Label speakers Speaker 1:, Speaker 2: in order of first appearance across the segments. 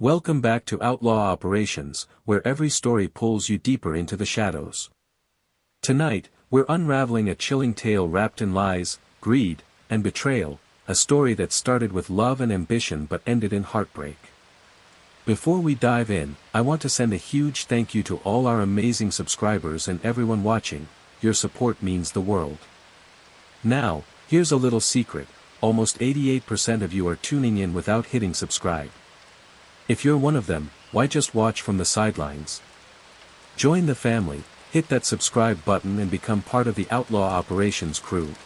Speaker 1: Welcome back to Outlaw Operations, where every story pulls you deeper into the shadows. Tonight, we're unraveling a chilling tale wrapped in lies, greed, and betrayal, a story that started with love and ambition but ended in heartbreak. Before we dive in, I want to send a huge thank you to all our amazing subscribers and everyone watching. Your support means the world. Now, here's a little secret: almost 88% of you are tuning in without hitting subscribe. If you're one of them, why just watch from the sidelines? Join the family, hit that subscribe button and become part of the Outlaw Operations crew.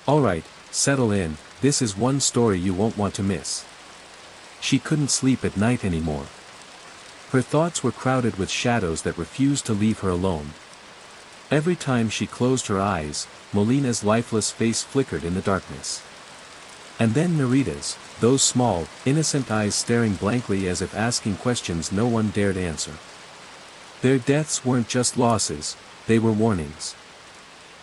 Speaker 1: Alright, settle in, this is one story you won't want to miss. She couldn't sleep at night anymore. Her thoughts were crowded with shadows that refused to leave her alone. Every time she closed her eyes, Molina's lifeless face flickered in the darkness. And then Narita's, those small, innocent eyes staring blankly as if asking questions no one dared answer. Their deaths weren't just losses, they were warnings.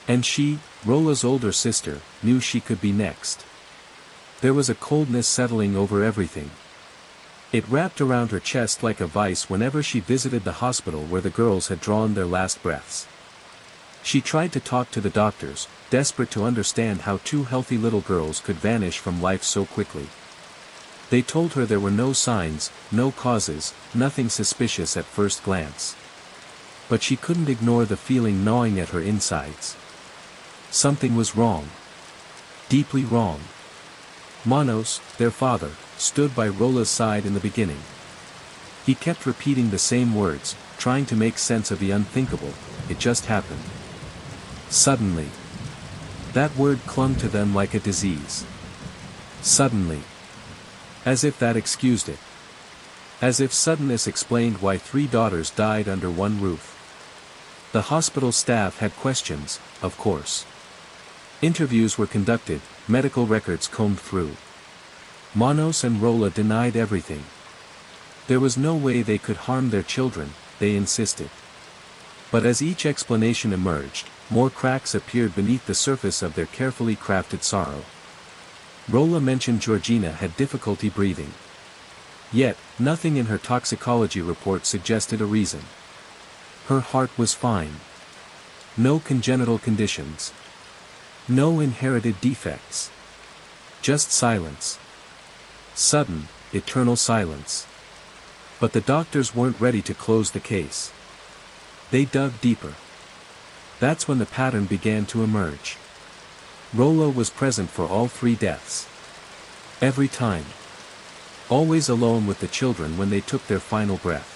Speaker 1: And she, Rola's older sister, knew she could be next. There was a coldness settling over everything. It wrapped around her chest like a vice whenever she visited the hospital where the girls had drawn their last breaths. She tried to talk to the doctors, desperate to understand how two healthy little girls could vanish from life so quickly. They told her there were no signs, no causes, nothing suspicious at first glance. But she couldn't ignore the feeling gnawing at her insides. Something was wrong. Deeply wrong. Manos, their father, stood by Rola's side in the beginning. He kept repeating the same words, trying to make sense of the unthinkable. It just happened. Suddenly. That word clung to them like a disease. Suddenly. As if that excused it. As if suddenness explained why 3 daughters died under one roof. The hospital staff had questions, of course. Interviews were conducted, medical records combed through. Manos and Rola denied everything. There was no way they could harm their children, they insisted. But as each explanation emerged, more cracks appeared beneath the surface of their carefully crafted sorrow. Rola mentioned Georgina had difficulty breathing. Yet, nothing in her toxicology report suggested a reason. Her heart was fine. No congenital conditions. No inherited defects. Just silence. Sudden, eternal silence. But the doctors weren't ready to close the case. They dug deeper. That's when the pattern began to emerge. Rola was present for all 3 deaths. Every time. Always alone with the children when they took their final breath.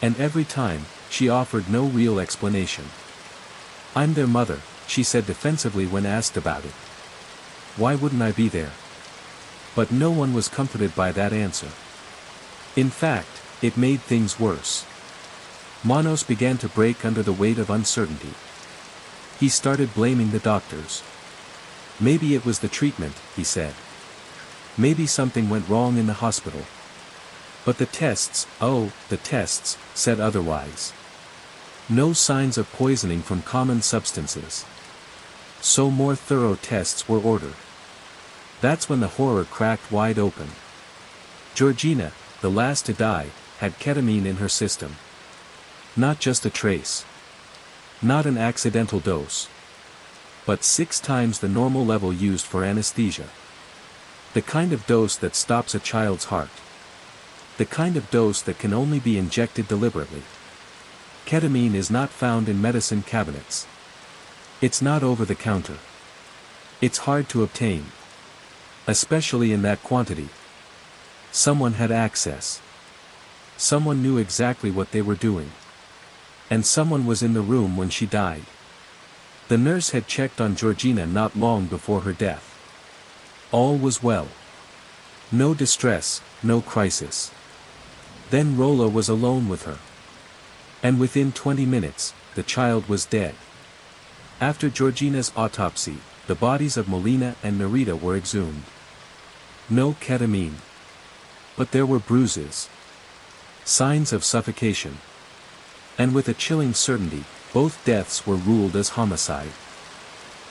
Speaker 1: And every time, she offered no real explanation. "I'm their mother," she said defensively when asked about it. "Why wouldn't I be there?" But no one was comforted by that answer. In fact, it made things worse. Manos began to break under the weight of uncertainty. He started blaming the doctors. Maybe it was the treatment, he said. Maybe something went wrong in the hospital. But the tests, said otherwise. No signs of poisoning from common substances. So more thorough tests were ordered. That's when the horror cracked wide open. Georgina, the last to die, had ketamine in her system. Not just a trace. Not an accidental dose. But 6 times the normal level used for anesthesia. The kind of dose that stops a child's heart. The kind of dose that can only be injected deliberately. Ketamine is not found in medicine cabinets. It's not over the counter. It's hard to obtain. Especially in that quantity. Someone had access. Someone knew exactly what they were doing. And someone was in the room when she died. The nurse had checked on Georgina not long before her death. All was well. No distress, no crisis. Then Rola was alone with her. And within 20 minutes, the child was dead. After Georgina's autopsy, the bodies of Molina and Narita were exhumed. No ketamine. But there were bruises. Signs of suffocation. And with a chilling certainty, both deaths were ruled as homicide.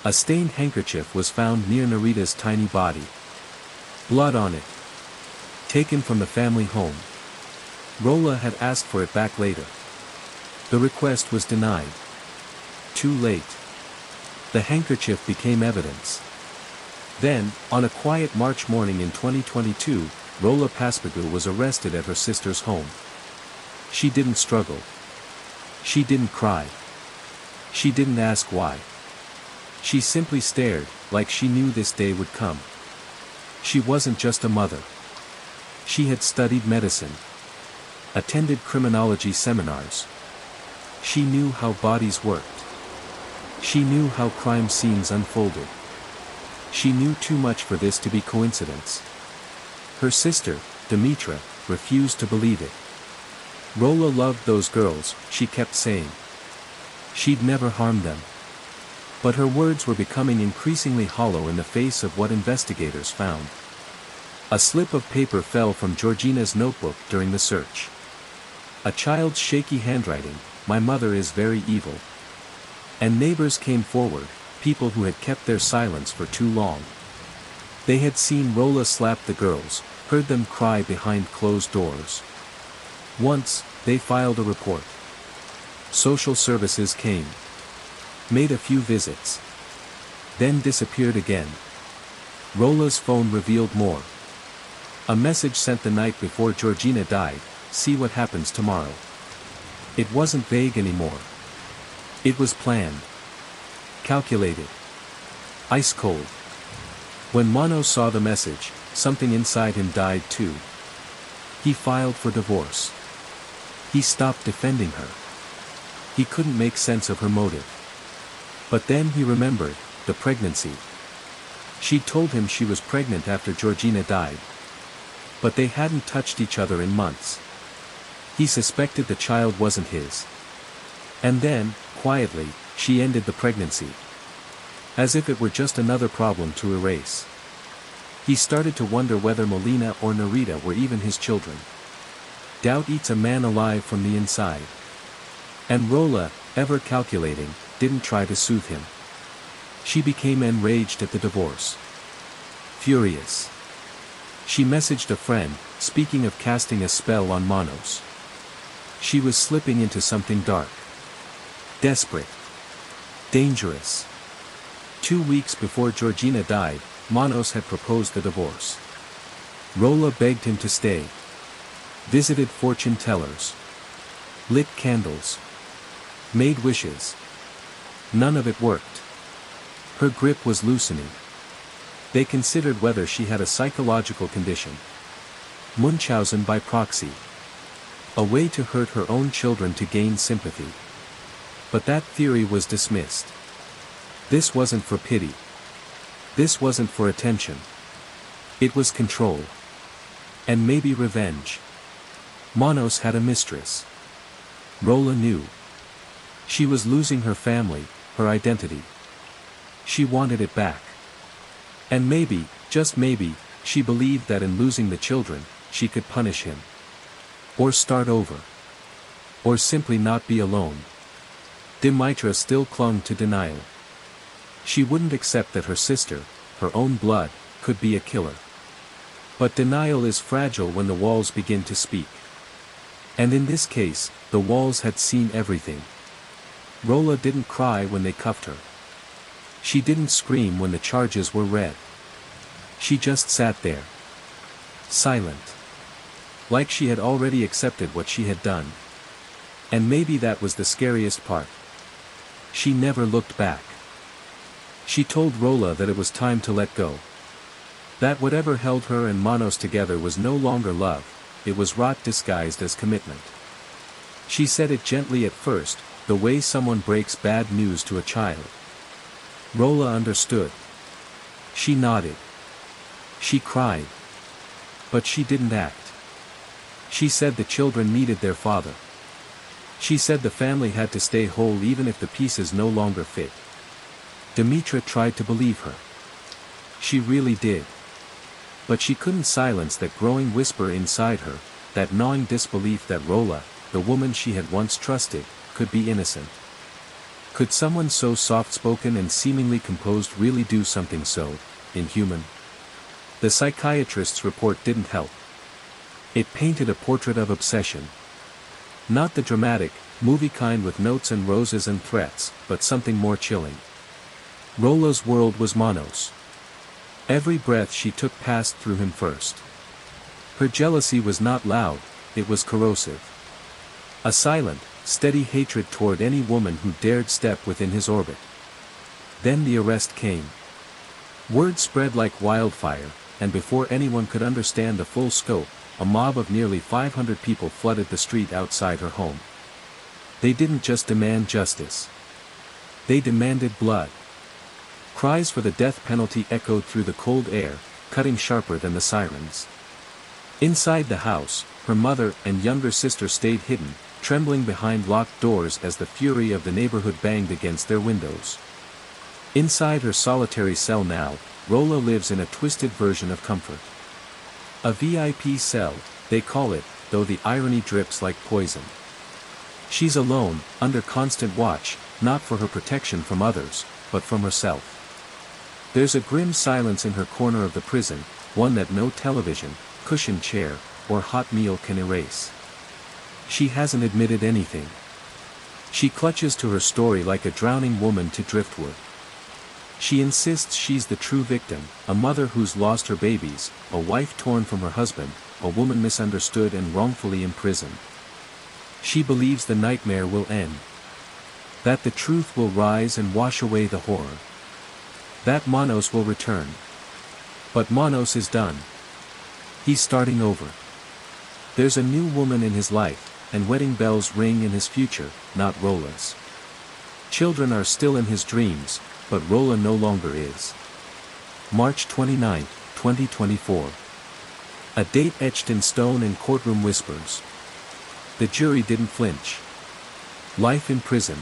Speaker 1: A stained handkerchief was found near Narita's tiny body. Blood on it. taken from the family home. Rolla had asked for it back later. The request was denied. Too late. The handkerchief became evidence. Then, on a quiet March morning in 2022, Rolla Paspagou was arrested at her sister's home. She didn't struggle. She didn't cry. She didn't ask why. She simply stared, like she knew this day would come. She wasn't just a mother. She had studied medicine. Attended criminology seminars. She knew how bodies worked. She knew how crime scenes unfolded. She knew too much for this to be coincidence. Her sister, Dimitra, refused to believe it. Rolla loved those girls, she kept saying. She'd never harmed them. But her words were becoming increasingly hollow in the face of what investigators found. A slip of paper fell from Georgina's notebook during the search. A child's shaky handwriting, "My mother is very evil." And neighbors came forward, people who had kept their silence for too long. They had seen Rolla slap the girls, heard them cry behind closed doors. Once, they filed a report. Social services came. Made a few visits. Then disappeared again. Rolla's phone revealed more. A message sent the night before Georgina died, "See what happens tomorrow." It wasn't vague anymore. It was planned. Calculated. Ice cold. When Mono saw the message, something inside him died too. He filed for divorce. He stopped defending her. He couldn't make sense of her motive. But then he remembered, the pregnancy. She'd told him she was pregnant after Georgina died. But they hadn't touched each other in months. He suspected the child wasn't his. And then, quietly, she ended the pregnancy. As if it were just another problem to erase. He started to wonder whether Melina or Narita were even his children. Doubt eats a man alive from the inside. And Rolla, ever calculating, didn't try to soothe him. She became enraged at the divorce. Furious. She messaged a friend, speaking of casting a spell on Manos. She was slipping into something dark. Desperate. Dangerous. 2 weeks before Georgina died, Manos had proposed the divorce. Rolla begged him to stay. Visited fortune tellers. Lit candles. Made wishes. None of it worked. Her grip was loosening. They considered whether she had a psychological condition. Munchausen by proxy. A way to hurt her own children to gain sympathy. But that theory was dismissed. This wasn't for pity. This wasn't for attention. It was control. And maybe revenge. Manos had a mistress. Rolla knew. She was losing her family, her identity. She wanted it back. And maybe, just maybe, she believed that in losing the children, she could punish him. Or start over. Or simply not be alone. Dimitra still clung to denial. She wouldn't accept that her sister, her own blood, could be a killer. But denial is fragile when the walls begin to speak. And in this case, the walls had seen everything. Rolla didn't cry when they cuffed her. She didn't scream when the charges were read. She just sat there. Silent. Like she had already accepted what she had done. And maybe that was the scariest part. She never looked back. She told Rolla that it was time to let go. That whatever held her and Manos together was no longer love, it was rot disguised as commitment. She said it gently at first, the way someone breaks bad news to a child. Rolla understood. She nodded. She cried. But she didn't act. She said the children needed their father. She said the family had to stay whole even if the pieces no longer fit. Dimitra tried to believe her. She really did. But she couldn't silence that growing whisper inside her, that gnawing disbelief that Rolla, the woman she had once trusted, could be innocent. Could someone so soft-spoken and seemingly composed really do something so inhuman? The psychiatrist's report didn't help. It painted a portrait of obsession. Not the dramatic, movie kind with notes and roses and threats, but something more chilling. Rola's world was Manos. Every breath she took passed through him first. Her jealousy was not loud, it was corrosive. A silent, steady hatred toward any woman who dared step within his orbit. Then the arrest came. Word spread like wildfire, and before anyone could understand the full scope, a mob of nearly 500 people flooded the street outside her home. They didn't just demand justice. They demanded blood. Cries for the death penalty echoed through the cold air, cutting sharper than the sirens. Inside the house, her mother and younger sister stayed hidden, trembling behind locked doors as the fury of the neighborhood banged against their windows. Inside her solitary cell now, Rola lives in a twisted version of comfort. A VIP cell, they call it, though the irony drips like poison. She's alone, under constant watch, not for her protection from others, but from herself. There's a grim silence in her corner of the prison, one that no television, cushioned chair, or hot meal can erase. She hasn't admitted anything. She clutches to her story like a drowning woman to driftwood. She insists she's the true victim, a mother who's lost her babies, a wife torn from her husband, a woman misunderstood and wrongfully imprisoned. She believes the nightmare will end. That the truth will rise and wash away the horror. That Manos will return. But Manos is done. He's starting over. There's a new woman in his life, and wedding bells ring in his future, not Rola's. Children are still in his dreams, but Rola no longer is. March 29, 2024. A date etched in stone and courtroom whispers. The jury didn't flinch. Life in prison.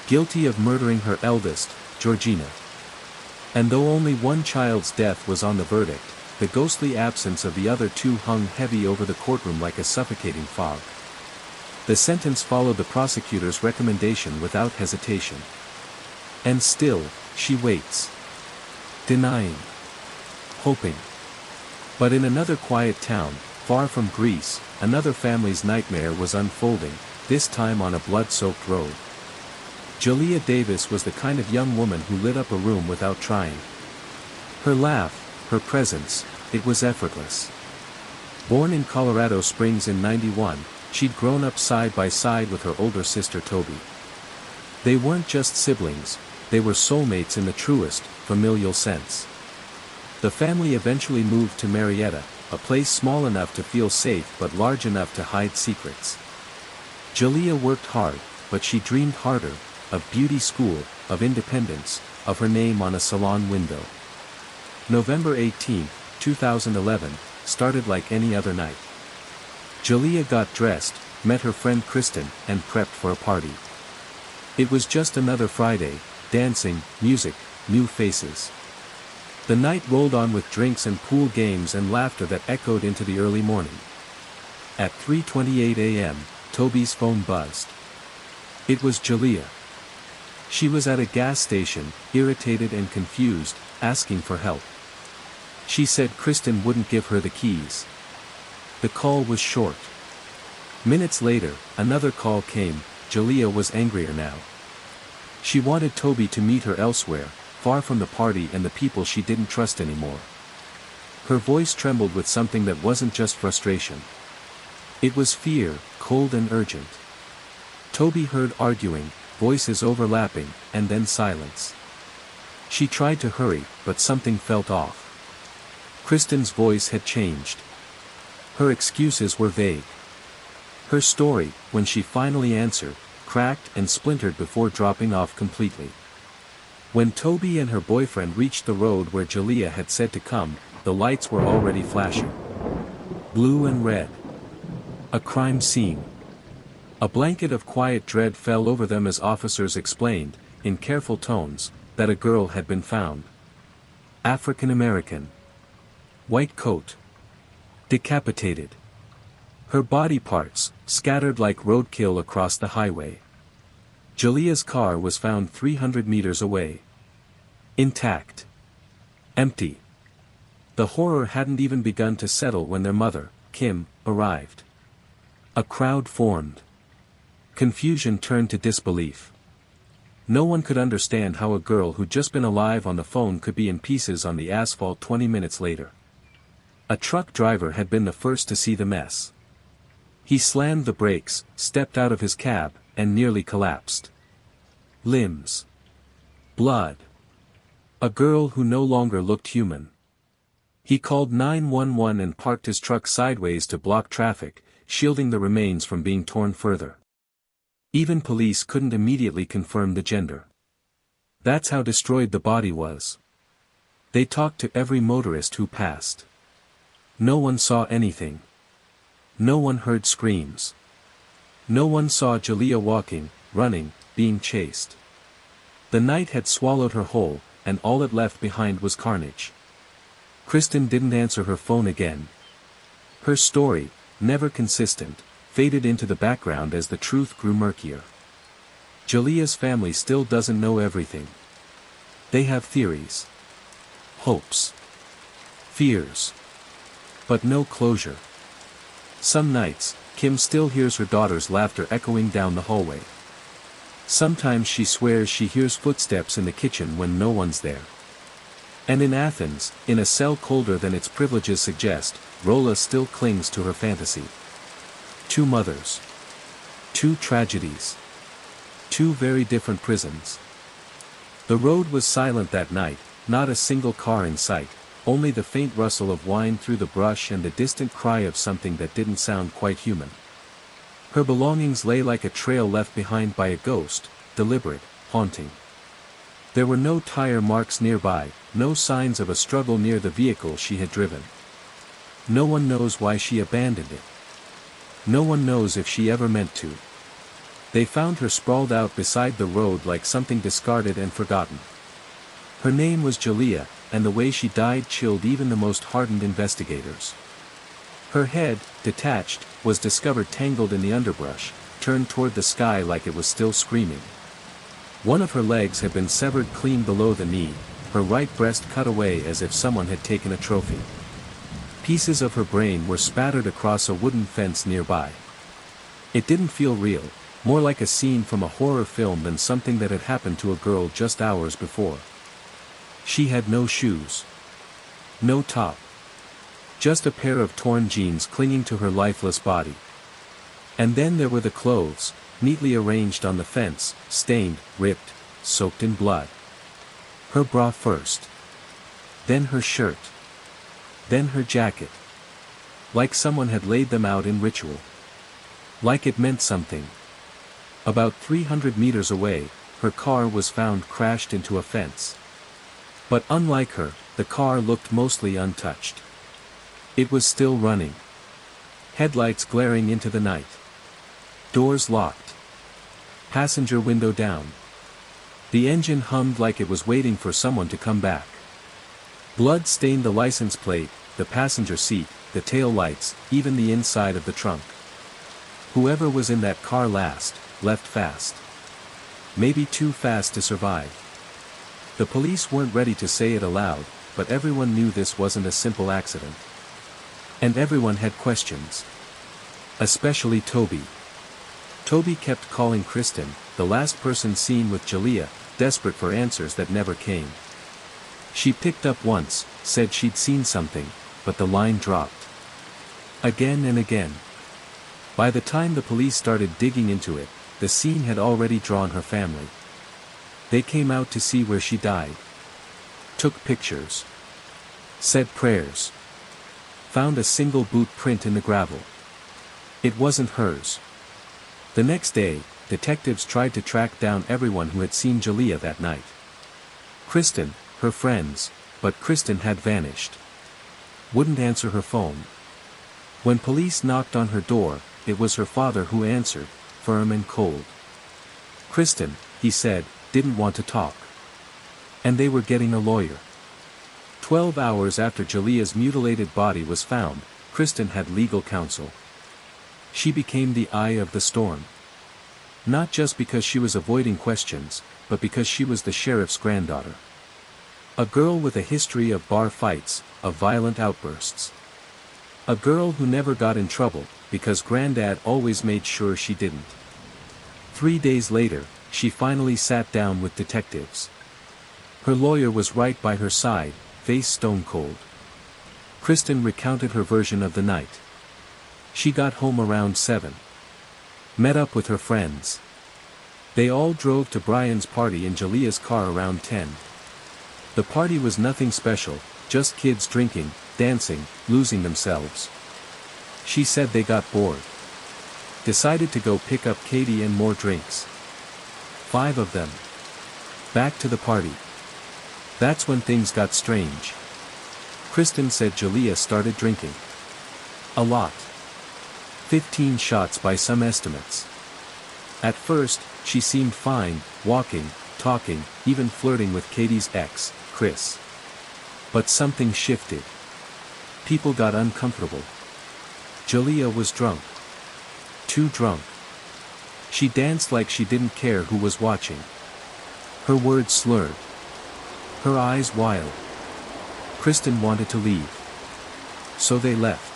Speaker 1: Guilty of murdering her eldest, Georgina. And though only one child's death was on the verdict, the ghostly absence of the other two hung heavy over the courtroom like a suffocating fog. The sentence followed the prosecutor's recommendation without hesitation. And still, she waits. Denying. Hoping. But in another quiet town, far from Greece, another family's nightmare was unfolding, this time on a blood-soaked road. Jalea Davis was the kind of young woman who lit up a room without trying. Her laugh, her presence, it was effortless. Born in Colorado Springs in '91, she'd grown up side by side with her older sister Toby. They weren't just siblings, they were soulmates in the truest, familial sense. The family eventually moved to Marietta, a place small enough to feel safe but large enough to hide secrets. Jalea worked hard, but she dreamed harder, of beauty school, of independence, of her name on a salon window. November 18, 2011, started like any other night. Jalea got dressed, met her friend Kristen, and prepped for a party. It was just another Friday, dancing, music, new faces. The night rolled on with drinks and pool games and laughter that echoed into the early morning. At 3:28 a.m., Toby's phone buzzed. It was Jalea. She was at a gas station, irritated and confused, asking for help. She said Kristen wouldn't give her the keys. The call was short. Minutes later, another call came. Jalea was angrier now. She wanted Toby to meet her elsewhere, far from the party and the people she didn't trust anymore. Her voice trembled with something that wasn't just frustration. It was fear, cold and urgent. Toby heard arguing, voices overlapping, and then silence. She tried to hurry, but something felt off. Kristen's voice had changed. Her excuses were vague. Her story, when she finally answered, cracked and splintered before dropping off completely. When Toby and her boyfriend reached the road where Jalea had said to come, the lights were already flashing. Blue and red. A crime scene. A blanket of quiet dread fell over them as officers explained, in careful tones, that a girl had been found. African American. White coat. Decapitated. Her body parts, scattered like roadkill across the highway. Jalea's car was found 300 meters away. Intact. Empty. The horror hadn't even begun to settle when their mother, Kim, arrived. A crowd formed. Confusion turned to disbelief. No one could understand how a girl who'd just been alive on the phone could be in pieces on the asphalt 20 minutes later. A truck driver had been the first to see the mess. He slammed the brakes, stepped out of his cab, and nearly collapsed. Limbs. Blood. A girl who no longer looked human. He called 911 and parked his truck sideways to block traffic, shielding the remains from being torn further. Even police couldn't immediately confirm the gender. That's how destroyed the body was. They talked to every motorist who passed. No one saw anything. No one heard screams. No one saw Jaliyah walking, running, being chased. The night had swallowed her whole, and all it left behind was carnage. Kristen didn't answer her phone again. Her story, never consistent, faded into the background as the truth grew murkier. Jaliyah's family still doesn't know everything. They have theories. Hopes. Fears. But no closure. Some nights, Kim still hears her daughter's laughter echoing down the hallway. Sometimes she swears she hears footsteps in the kitchen when no one's there. And in Athens, in a cell colder than its privileges suggest, Rola still clings to her fantasy. 2 mothers. 2 tragedies. 2 very different prisons. The road was silent that night, not a single car in sight, only the faint rustle of wine through the brush and the distant cry of something that didn't sound quite human. Her belongings lay like a trail left behind by a ghost, deliberate, haunting. There were no tire marks nearby, no signs of a struggle near the vehicle she had driven. No one knows why she abandoned it. No one knows if she ever meant to. They found her sprawled out beside the road like something discarded and forgotten. Her name was Jaliyah, and the way she died chilled even the most hardened investigators. Her head, detached, was discovered tangled in the underbrush, turned toward the sky like it was still screaming. One of her legs had been severed clean below the knee, her right breast cut away as if someone had taken a trophy. Pieces of her brain were spattered across a wooden fence nearby. It didn't feel real, more like a scene from a horror film than something that had happened to a girl just hours before. She had no shoes. No top. Just a pair of torn jeans clinging to her lifeless body. And then there were the clothes, neatly arranged on the fence, stained, ripped, soaked in blood. Her bra first. Then her shirt. Then her jacket. Like someone had laid them out in ritual. Like it meant something. About 300 meters away, her car was found crashed into a fence. But unlike her, the car looked mostly untouched. It was still running. Headlights glaring into the night. Doors locked. Passenger window down. The engine hummed like it was waiting for someone to come back. Blood stained the license plate, the passenger seat, the tail lights, even the inside of the trunk. Whoever was in that car last, left fast. Maybe too fast to survive. The police weren't ready to say it aloud, but everyone knew this wasn't a simple accident. And everyone had questions. Especially Toby. Toby kept calling Kristen, the last person seen with Jaliyah, desperate for answers that never came. She picked up once, said she'd seen something, but the line dropped. Again and again. By the time the police started digging into it, the scene had already drawn her family. They came out to see where she died. Took pictures. Said prayers. Found a single boot print in the gravel. It wasn't hers. The next day, detectives tried to track down everyone who had seen Jaliyah that night. Kristen, her friends, but Kristen had vanished. Wouldn't answer her phone. When police knocked on her door, it was her father who answered, firm and cold. Kristen, he said, didn't want to talk. And they were getting a lawyer. 12 hours after Jaliyah's mutilated body was found, Kristen had legal counsel. She became the eye of the storm. Not just because she was avoiding questions, but because she was the sheriff's granddaughter. A girl with a history of bar fights, of violent outbursts. A girl who never got in trouble, because Granddad always made sure she didn't. 3 days later, she finally sat down with detectives. Her lawyer was right by her side, face stone cold. Kristen recounted her version of the night. She got home around 7. Met up with her friends. They all drove to Brian's party in Jalia's car around 10. The party was nothing special, just kids drinking, dancing, losing themselves. She said they got bored. Decided to go pick up Katie and more drinks. 5 of them. Back to the party. That's when things got strange. Kristen said Jalia started drinking. A lot. 15 shots by some estimates. At first, she seemed fine, walking, talking, even flirting with Katie's ex, Chris. But something shifted. People got uncomfortable. Jalia was drunk. Too drunk. She danced like she didn't care who was watching. Her words slurred. Her eyes wild. Kristen wanted to leave. So they left.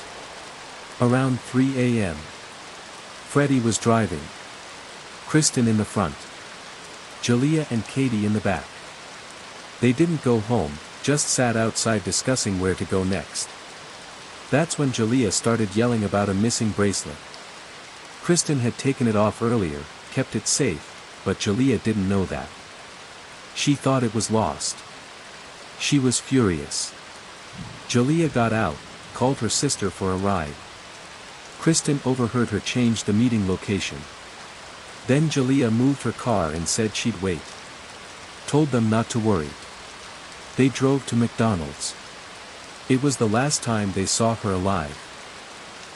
Speaker 1: Around 3 a.m. Freddie was driving. Kristen in the front. Jalia and Katie in the back. They didn't go home, just sat outside discussing where to go next. That's when Jalia started yelling about a missing bracelet. Kristen had taken it off earlier, kept it safe, but Jalia didn't know that. She thought it was lost. She was furious. Jalia got out, called her sister for a ride. Kristen overheard her change the meeting location. Then Jalia moved her car and said she'd wait. Told them not to worry. They drove to McDonald's. It was the last time they saw her alive.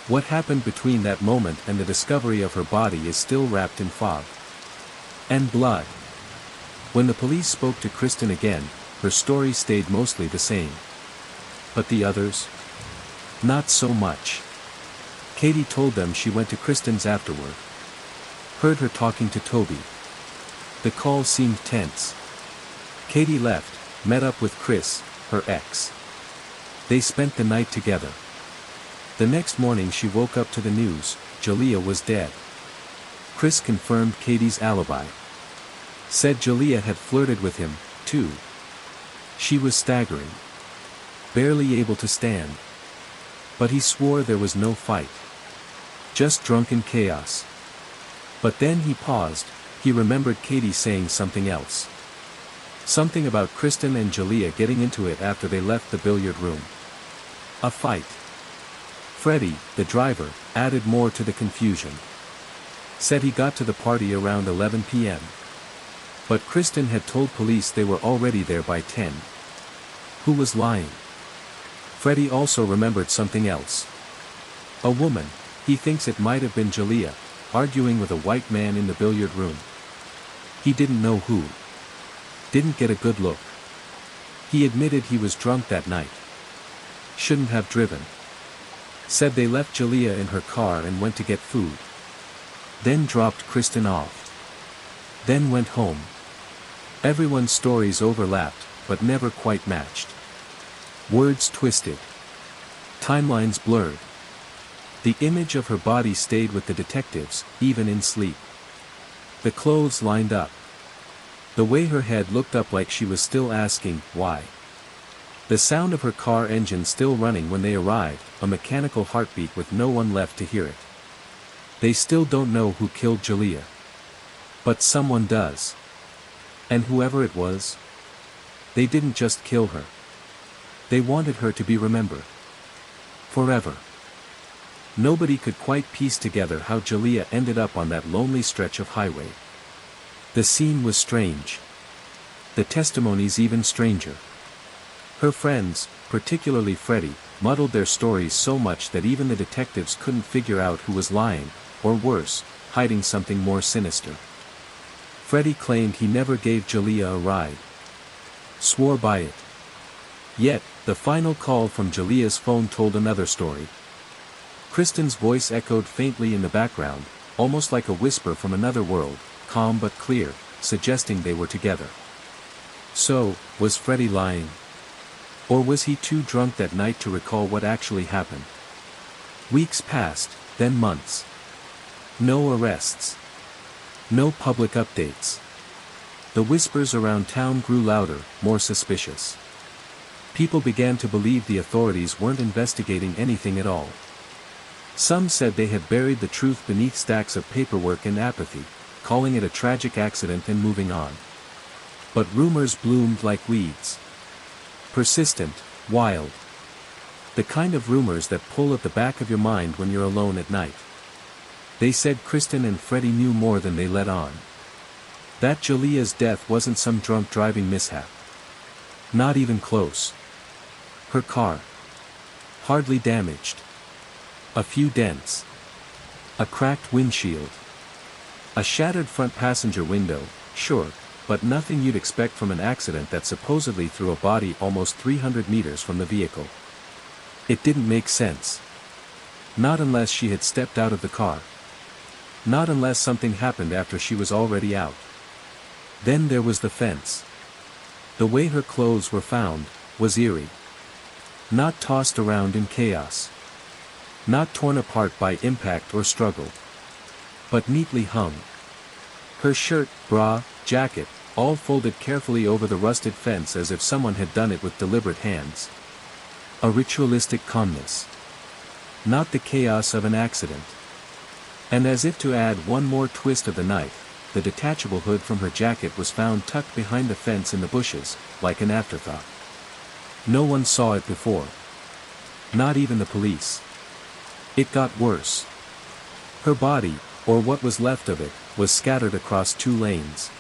Speaker 1: What happened between that moment and the discovery of her body is still wrapped in fog. And blood. When the police spoke to Kristen again, her story stayed mostly the same. But the others? Not so much. Katie told them she went to Kristen's afterward. Heard her talking to Toby. The call seemed tense. Katie left, met up with Chris, her ex. They spent the night together. The next morning she woke up to the news, Jalia was dead. Chris confirmed Katie's alibi. Said Jalia had flirted with him, too. She was staggering. Barely able to stand. But he swore there was no fight. Just drunken chaos. But then he paused, he remembered Katie saying something else. Something about Kristen and Jalia getting into it after they left the billiard room. A fight. Freddie, the driver, added more to the confusion. Said he got to the party around 11 p.m. But Kristen had told police they were already there by 10. Who was lying? Freddie also remembered something else. A woman, he thinks it might have been Jalia, arguing with a white man in the billiard room. He didn't know who. Didn't get a good look. He admitted he was drunk that night. Shouldn't have driven. Said they left Jalia in her car and went to get food. Then dropped Kristen off. Then went home. Everyone's stories overlapped, but never quite matched. Words twisted. Timelines blurred. The image of her body stayed with the detectives, even in sleep. The clothes lined up. The way her head looked up like she was still asking, why? The sound of her car engine still running when they arrived, a mechanical heartbeat with no one left to hear it. They still don't know who killed Jalia. But someone does. And whoever it was, they didn't just kill her. They wanted her to be remembered. Forever. Nobody could quite piece together how Jalia ended up on that lonely stretch of highway. The scene was strange. The testimonies even stranger. Her friends, particularly Freddie, muddled their stories so much that even the detectives couldn't figure out who was lying, or worse, hiding something more sinister. Freddie claimed he never gave Jalia a ride. Swore by it. Yet, the final call from Jalia's phone told another story. Kristen's voice echoed faintly in the background, almost like a whisper from another world, calm but clear, suggesting they were together. So, was Freddie lying? Or was he too drunk that night to recall what actually happened? Weeks passed, then months. No arrests. No public updates. The whispers around town grew louder, more suspicious. People began to believe the authorities weren't investigating anything at all. Some said they had buried the truth beneath stacks of paperwork in apathy, calling it a tragic accident and moving on. But rumors bloomed like weeds. Persistent, wild. The kind of rumors that pull at the back of your mind when you're alone at night. They said Kristen and Freddie knew more than they let on. That Jalia's death wasn't some drunk driving mishap. Not even close. Her car. Hardly damaged. A few dents. A cracked windshield. A shattered front passenger window, sure, but nothing you'd expect from an accident that supposedly threw a body almost 300 meters from the vehicle. It didn't make sense. Not unless she had stepped out of the car. Not unless something happened after she was already out. Then there was the fence. The way her clothes were found was eerie. Not tossed around in chaos. Not torn apart by impact or struggle. But neatly hung. Her shirt, bra, jacket, all folded carefully over the rusted fence as if someone had done it with deliberate hands. A ritualistic calmness. Not the chaos of an accident. And as if to add one more twist of the knife, the detachable hood from her jacket was found tucked behind the fence in the bushes, like an afterthought. No one saw it before. Not even the police. It got worse. Her body, or what was left of it, was scattered across 2 lanes.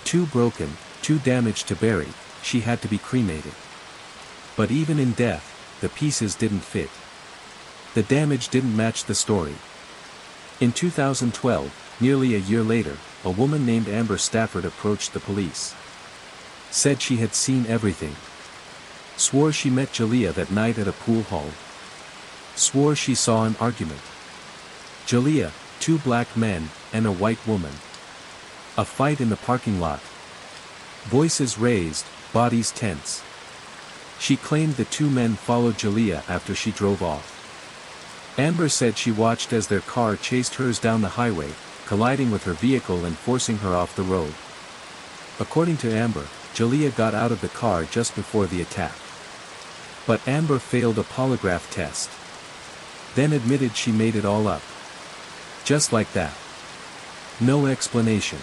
Speaker 1: Too broken, too damaged to bury, she had to be cremated. But even in death, the pieces didn't fit. The damage didn't match the story. In 2012, nearly a year later, a woman named Amber Stafford approached the police. Said she had seen everything. Swore she met Jalia that night at a pool hall. Swore she saw an argument. Jalia, 2 black men, and a white woman. A fight in the parking lot. Voices raised, bodies tense. She claimed the 2 men followed Jalia after she drove off. Amber said she watched as their car chased hers down the highway, colliding with her vehicle and forcing her off the road. According to Amber, Jalia got out of the car just before the attack. But Amber failed a polygraph test. Then admitted she made it all up. Just like that. No explanation.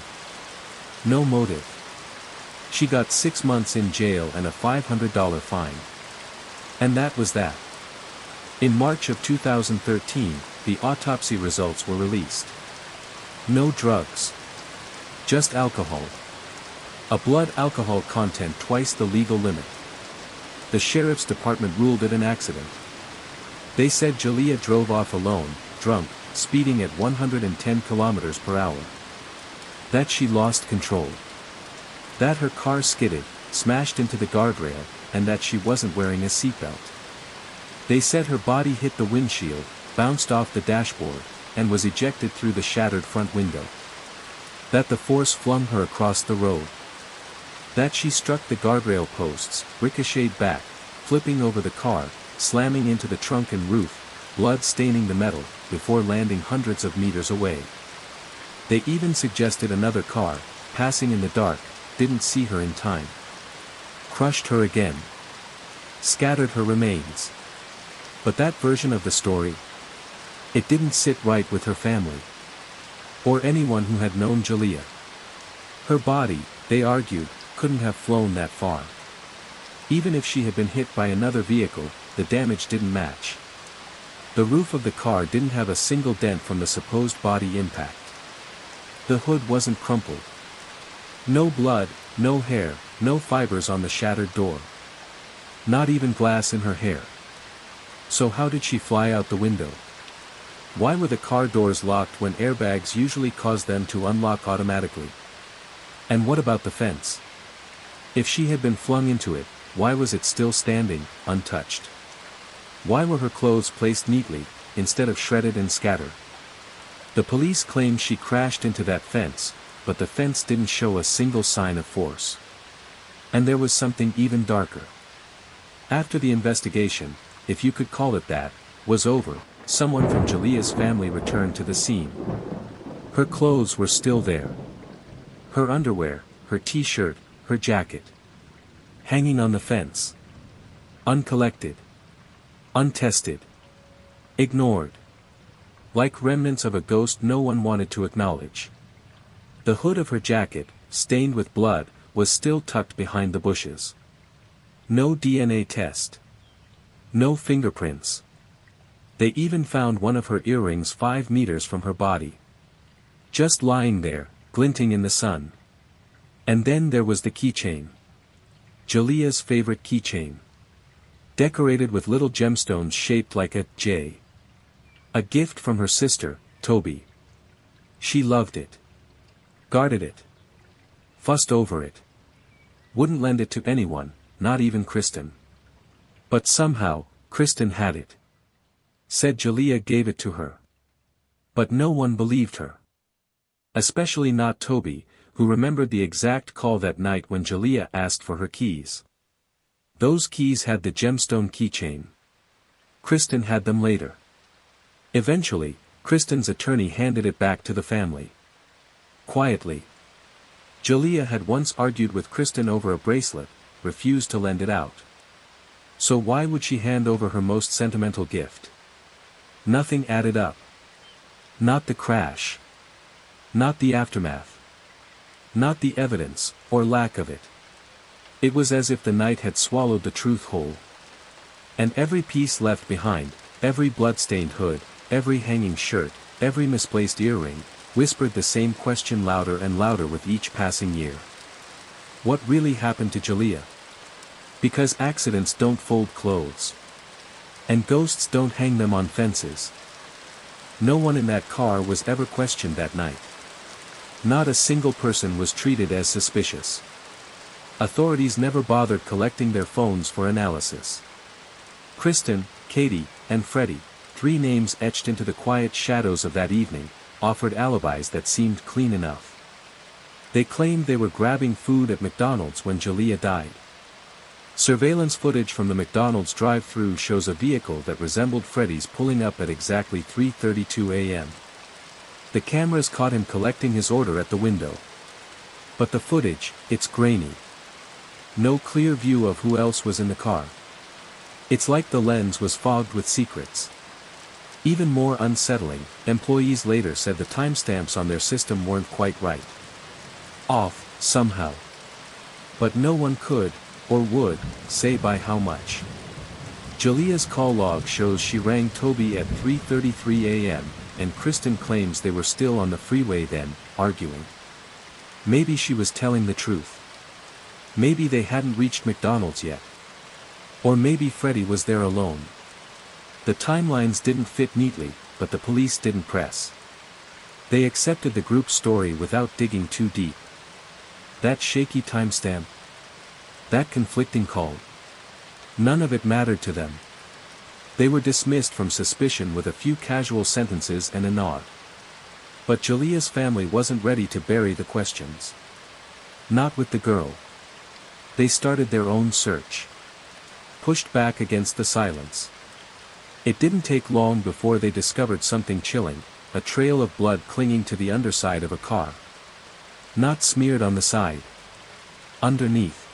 Speaker 1: No motive. She got 6 months in jail and a $500 fine. And that was that. In March of 2013, the autopsy results were released. No drugs. Just alcohol. A blood alcohol content twice the legal limit. The sheriff's department ruled it an accident. They said Jalia drove off alone, drunk, speeding at 110 kilometers per hour. That she lost control. That her car skidded, smashed into the guardrail, and that she wasn't wearing a seatbelt. They said her body hit the windshield, bounced off the dashboard, and was ejected through the shattered front window. That the force flung her across the road. That she struck the guardrail posts, ricocheted back, flipping over the car, slamming into the trunk and roof, blood staining the metal, before landing hundreds of meters away. They even suggested another car, passing in the dark, didn't see her in time. Crushed her again. Scattered her remains. But that version of the story, it didn't sit right with her family. Or anyone who had known Jalia. Her body, they argued, couldn't have flown that far. Even if she had been hit by another vehicle, the damage didn't match. The roof of the car didn't have a single dent from the supposed body impact. The hood wasn't crumpled. No blood, no hair, no fibers on the shattered door. Not even glass in her hair. So how did she fly out the window? Why were the car doors locked when airbags usually cause them to unlock automatically? And what about the fence? If she had been flung into it, why was it still standing, untouched? Why were her clothes placed neatly, instead of shredded and scattered? The police claimed she crashed into that fence, but the fence didn't show a single sign of force. And there was something even darker. After the investigation, if you could call it that, was over, someone from Jalia's family returned to the scene. Her clothes were still there. Her underwear, her t-shirt, her jacket. Hanging on the fence. Uncollected. Untested. Ignored. Like remnants of a ghost no one wanted to acknowledge. The hood of her jacket, stained with blood, was still tucked behind the bushes. No DNA test. No fingerprints. They even found one of her earrings 5 meters from her body. Just lying there, glinting in the sun. And then there was the keychain. Jalia's favorite keychain. Decorated with little gemstones shaped like a J. A gift from her sister, Toby. She loved it. Guarded it. Fussed over it. Wouldn't lend it to anyone, not even Kristen. But somehow, Kristen had it. Said Jalia gave it to her. But no one believed her. Especially not Toby, who remembered the exact call that night when Jalia asked for her keys. Those keys had the gemstone keychain. Kristen had them later. Eventually, Kristen's attorney handed it back to the family. Quietly. Jalia had once argued with Kristen over a bracelet, refused to lend it out. So why would she hand over her most sentimental gift? Nothing added up. Not the crash. Not the aftermath. Not the evidence, or lack of it. It was as if the night had swallowed the truth whole. And every piece left behind, every blood-stained hood, every hanging shirt, every misplaced earring, whispered the same question louder and louder with each passing year. What really happened to Jalia? Because accidents don't fold clothes. And ghosts don't hang them on fences. No one in that car was ever questioned that night. Not a single person was treated as suspicious. Authorities never bothered collecting their phones for analysis. Kristen, Katie, and Freddie, 3 names etched into the quiet shadows of that evening, offered alibis that seemed clean enough. They claimed they were grabbing food at McDonald's when Jalia died. Surveillance footage from the McDonald's drive-thru shows a vehicle that resembled Freddie's pulling up at exactly 3:32 a.m. The cameras caught him collecting his order at the window. But the footage, it's grainy. No clear view of who else was in the car. It's like the lens was fogged with secrets. Even more unsettling, employees later said the timestamps on their system weren't quite right. Off, somehow. But no one could, or would, say by how much. Jalia's call log shows she rang Toby at 3:33 a.m., and Kristen claims they were still on the freeway then, arguing. Maybe she was telling the truth. Maybe they hadn't reached McDonald's yet. Or maybe Freddie was there alone. The timelines didn't fit neatly, but the police didn't press. They accepted the group's story without digging too deep. That shaky timestamp. That conflicting call. None of it mattered to them. They were dismissed from suspicion with a few casual sentences and a nod. But Jalia's family wasn't ready to bury the questions. Not with the girl. They started their own search. Pushed back against the silence. It didn't take long before they discovered something chilling, a trail of blood clinging to the underside of a car. Not smeared on the side. Underneath.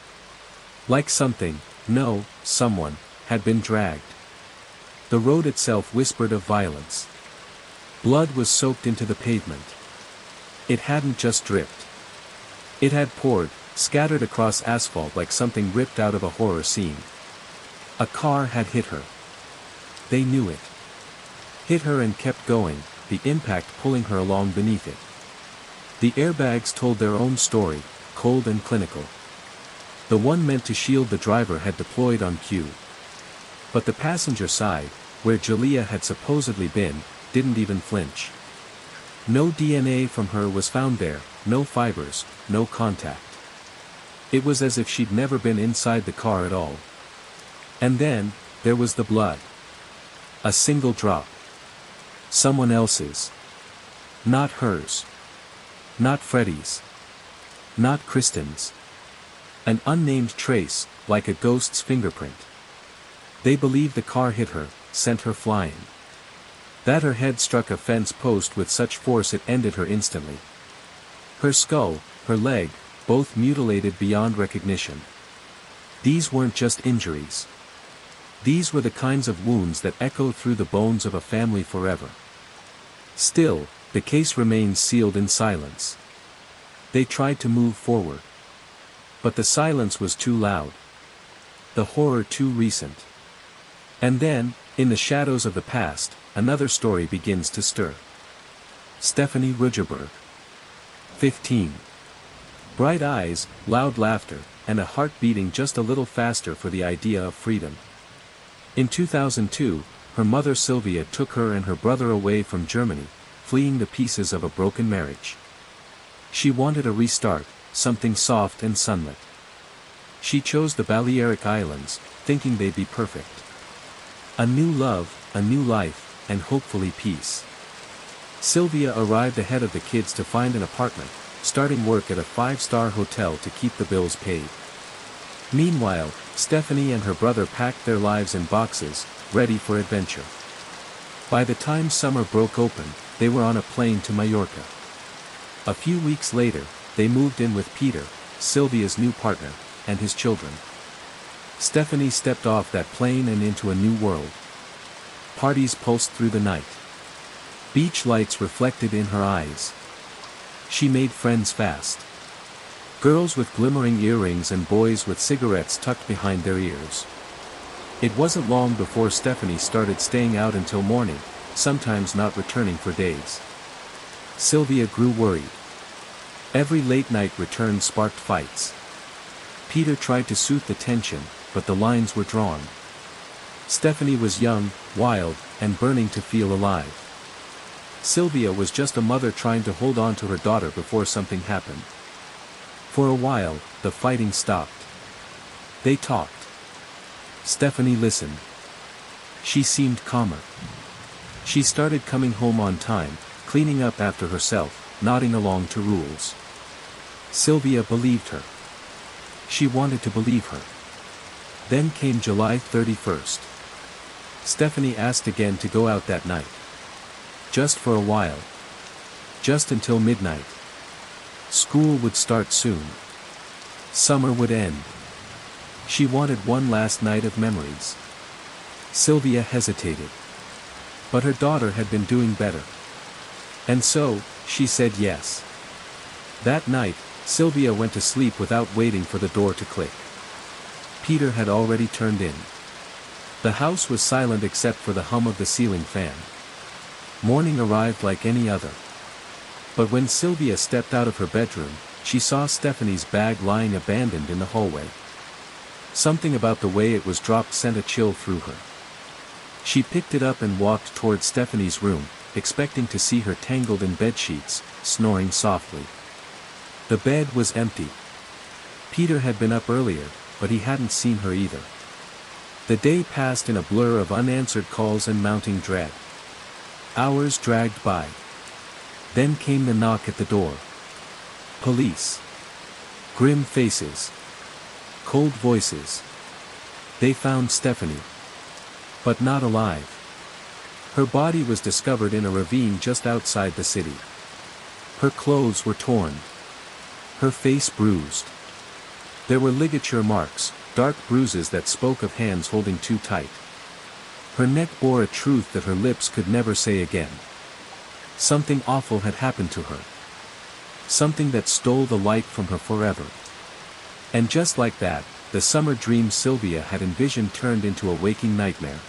Speaker 1: Like something, no, someone, had been dragged. The road itself whispered of violence. Blood was soaked into the pavement. It hadn't just dripped. It had poured, scattered across asphalt like something ripped out of a horror scene. A car had hit her. They knew it. Hit her and kept going, the impact pulling her along beneath it. The airbags told their own story, cold and clinical. The one meant to shield the driver had deployed on cue. But the passenger side, where Jalia had supposedly been, didn't even flinch. No DNA from her was found there, no fibers, no contact. It was as if she'd never been inside the car at all. And then, there was the blood. A single drop. Someone else's. Not hers. Not Freddie's. Not Kristen's. An unnamed trace, like a ghost's fingerprint. They believed the car hit her, sent her flying. That her head struck a fence post with such force it ended her instantly. Her skull, her leg, both mutilated beyond recognition. These weren't just injuries. These were the kinds of wounds that echo through the bones of a family forever. Still, the case remained sealed in silence. They tried to move forward. But the silence was too loud. The horror too recent. And then, in the shadows of the past, another story begins to stir. Stephanie Rugerberg. 15. Bright eyes, loud laughter, and a heart beating just a little faster for the idea of freedom. In 2002, her mother Sylvia took her and her brother away from Germany, fleeing the pieces of a broken marriage. She wanted a restart, something soft and sunlit. She chose the Balearic Islands, thinking they'd be perfect. A new love, a new life, and hopefully peace. Sylvia arrived ahead of the kids to find an apartment, starting work at a 5-star hotel to keep the bills paid. Meanwhile, Stephanie and her brother packed their lives in boxes, ready for adventure. By the time summer broke open, they were on a plane to Mallorca. A few weeks later, they moved in with Peter, Sylvia's new partner, and his children. Stephanie stepped off that plane and into a new world. Parties pulsed through the night. Beach lights reflected in her eyes. She made friends fast. Girls with glimmering earrings and boys with cigarettes tucked behind their ears. It wasn't long before Stephanie started staying out until morning, sometimes not returning for days. Sylvia grew worried. Every late-night return sparked fights. Peter tried to soothe the tension, but the lines were drawn. Stephanie was young, wild, and burning to feel alive. Sylvia was just a mother trying to hold on to her daughter before something happened. For a while, the fighting stopped. They talked. Stephanie listened. She seemed calmer. She started coming home on time, cleaning up after herself, nodding along to rules. Sylvia believed her. She wanted to believe her. Then came July 31st. Stephanie asked again to go out that night. Just for a while. Just until midnight. School would start soon. Summer would end. She wanted one last night of memories. Sylvia hesitated. But her daughter had been doing better. And so, she said yes. That night, Sylvia went to sleep without waiting for the door to click. Peter had already turned in. The house was silent except for the hum of the ceiling fan. Morning arrived like any other. But when Sylvia stepped out of her bedroom, she saw Stephanie's bag lying abandoned in the hallway. Something about the way it was dropped sent a chill through her. She picked it up and walked toward Stephanie's room, expecting to see her tangled in bedsheets, snoring softly. The bed was empty. Peter had been up earlier, but he hadn't seen her either. The day passed in a blur of unanswered calls and mounting dread. Hours dragged by. Then came the knock at the door. Police. Grim faces. Cold voices. They found Stephanie. But not alive. Her body was discovered in a ravine just outside the city. Her clothes were torn. Her face bruised. There were ligature marks, dark bruises that spoke of hands holding too tight. Her neck bore a truth that her lips could never say again. Something awful had happened to her. Something that stole the light from her forever. And just like that, the summer dream Sylvia had envisioned turned into a waking nightmare.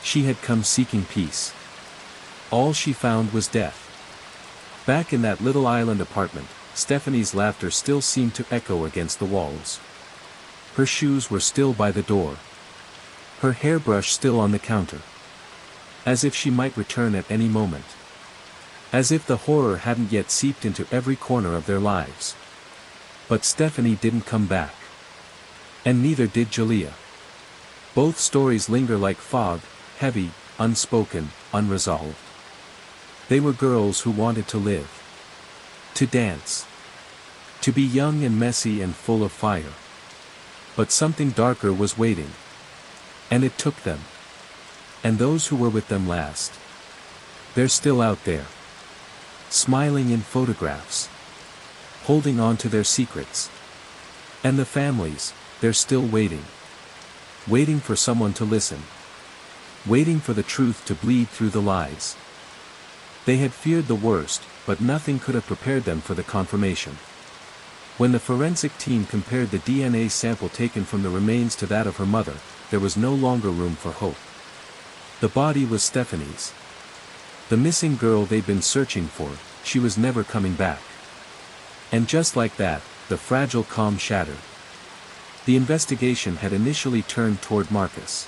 Speaker 1: She had come seeking peace. All she found was death. Back in that little island apartment, Stephanie's laughter still seemed to echo against the walls. Her shoes were still by the door. Her hairbrush still on the counter. As if she might return at any moment. As if the horror hadn't yet seeped into every corner of their lives. But Stephanie didn't come back. And neither did Jalea. Both stories linger like fog, heavy, unspoken, unresolved. They were girls who wanted to live. To dance. To be young and messy and full of fire. But something darker was waiting. And it took them. And those who were with them last. They're still out there. Smiling in photographs. Holding on to their secrets. And the families, they're still waiting. Waiting for someone to listen. Waiting for the truth to bleed through the lies. They had feared the worst, but nothing could have prepared them for the confirmation. When the forensic team compared the DNA sample taken from the remains to that of her mother, there was no longer room for hope. The body was Stephanie's. The missing girl they'd been searching for, she was never coming back. And just like that, the fragile calm shattered. The investigation had initially turned toward Marcus.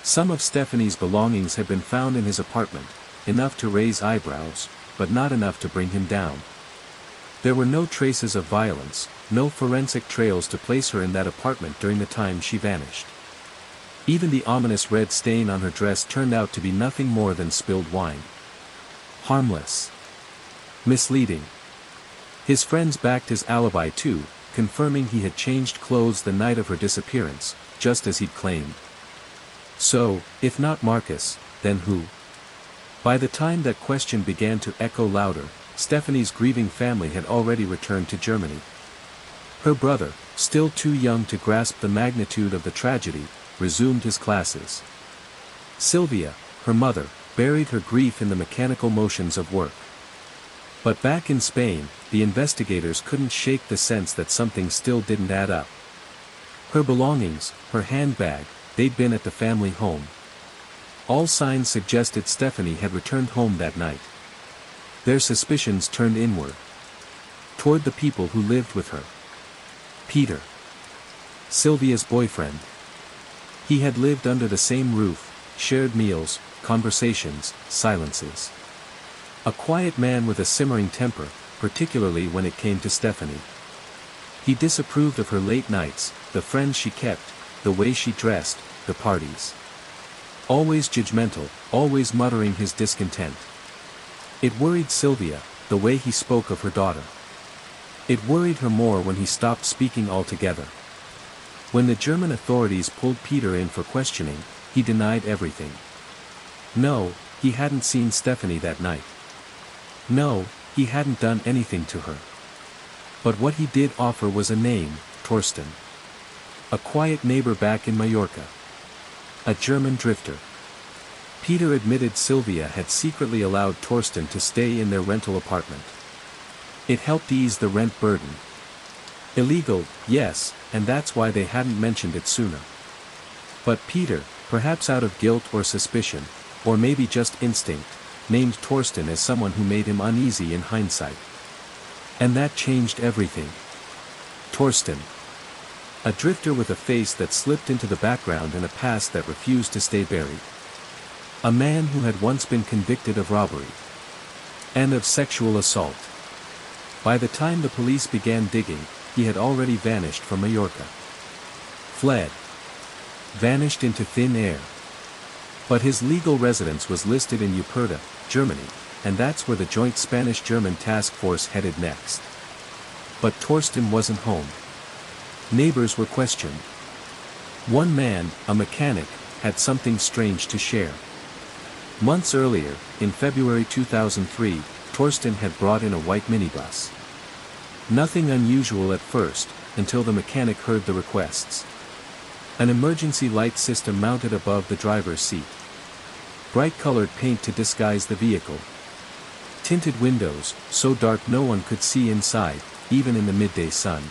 Speaker 1: Some of Stephanie's belongings had been found in his apartment, enough to raise eyebrows, but not enough to bring him down. There were no traces of violence, no forensic trails to place her in that apartment during the time she vanished. Even the ominous red stain on her dress turned out to be nothing more than spilled wine. Harmless. Misleading. His friends backed his alibi too, confirming he had changed clothes the night of her disappearance, just as he'd claimed. So, if not Marcus, then who? By the time that question began to echo louder, Stephanie's grieving family had already returned to Germany. Her brother, still too young to grasp the magnitude of the tragedy, resumed his classes. Sylvia, her mother, buried her grief in the mechanical motions of work. But back in Spain, the investigators couldn't shake the sense that something still didn't add up. Her belongings, her handbag, they'd been at the family home. All signs suggested Stephanie had returned home that night. Their suspicions turned inward. Toward the people who lived with her. Peter. Sylvia's boyfriend. He had lived under the same roof, shared meals, conversations, silences. A quiet man with a simmering temper, particularly when it came to Stephanie. He disapproved of her late nights, the friends she kept, the way she dressed, the parties. Always judgmental, always muttering his discontent. It worried Sylvia, the way he spoke of her daughter. It worried her more when he stopped speaking altogether. When the German authorities pulled Peter in for questioning, he denied everything. No, he hadn't seen Stephanie that night. No, he hadn't done anything to her. But what he did offer was a name, Torsten. A quiet neighbor back in Mallorca. A German drifter. Peter admitted Sylvia had secretly allowed Torsten to stay in their rental apartment. It helped ease the rent burden. Illegal, yes, and that's why they hadn't mentioned it sooner. But Peter, perhaps out of guilt or suspicion, or maybe just instinct, named Torsten as someone who made him uneasy in hindsight. And that changed everything. Torsten. A drifter with a face that slipped into the background and a past that refused to stay buried. A man who had once been convicted of robbery. And of sexual assault. By the time the police began digging, he had already vanished from Mallorca. Fled. Vanished into thin air. But his legal residence was listed in Uperta, Germany, and that's where the joint Spanish-German task force headed next. But Torsten wasn't home. Neighbors were questioned. One man, a mechanic, had something strange to share. Months earlier, in February 2003, Torsten had brought in a white minibus. Nothing unusual at first, until the mechanic heard the requests. An emergency light system mounted above the driver's seat. Bright-colored paint to disguise the vehicle. Tinted windows, so dark no one could see inside, even in the midday sun.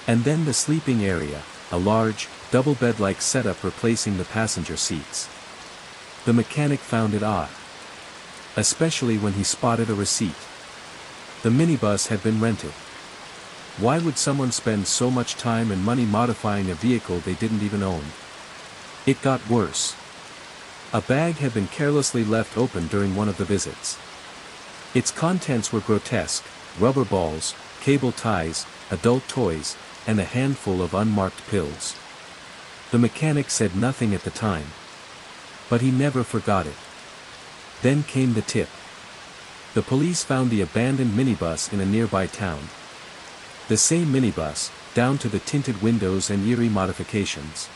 Speaker 1: And then the sleeping area, a large, double bed-like setup replacing the passenger seats. The mechanic found it odd. Especially when he spotted a receipt. The minibus had been rented. Why would someone spend so much time and money modifying a vehicle they didn't even own? It got worse. A bag had been carelessly left open during one of the visits. Its contents were grotesque: rubber balls, cable ties, adult toys, and a handful of unmarked pills. The mechanic said nothing at the time. But he never forgot it. Then came the tip. The police found the abandoned minibus in a nearby town. The same minibus, down to the tinted windows and eerie modifications.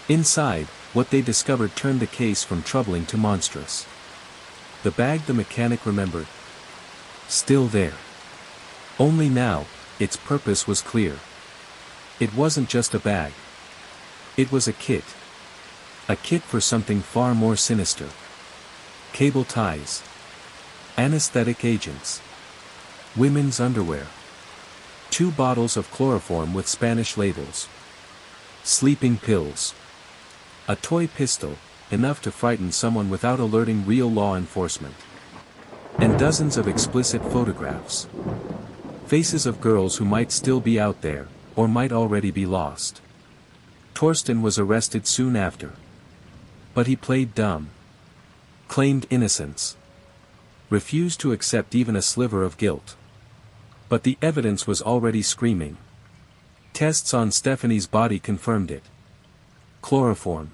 Speaker 1: Inside, what they discovered turned the case from troubling to monstrous. The bag the mechanic remembered. Still there. Only now, its purpose was clear. It wasn't just a bag. It was a kit. A kit for something far more sinister. Cable ties. Anesthetic agents. Women's underwear. 2 bottles of chloroform with Spanish labels. Sleeping pills. A toy pistol, enough to frighten someone without alerting real law enforcement. And dozens of explicit photographs. Faces of girls who might still be out there, or might already be lost. Torsten was arrested soon after. But he played dumb. Claimed innocence. Refused to accept even a sliver of guilt. But the evidence was already screaming. Tests on Stephanie's body confirmed it. Chloroform.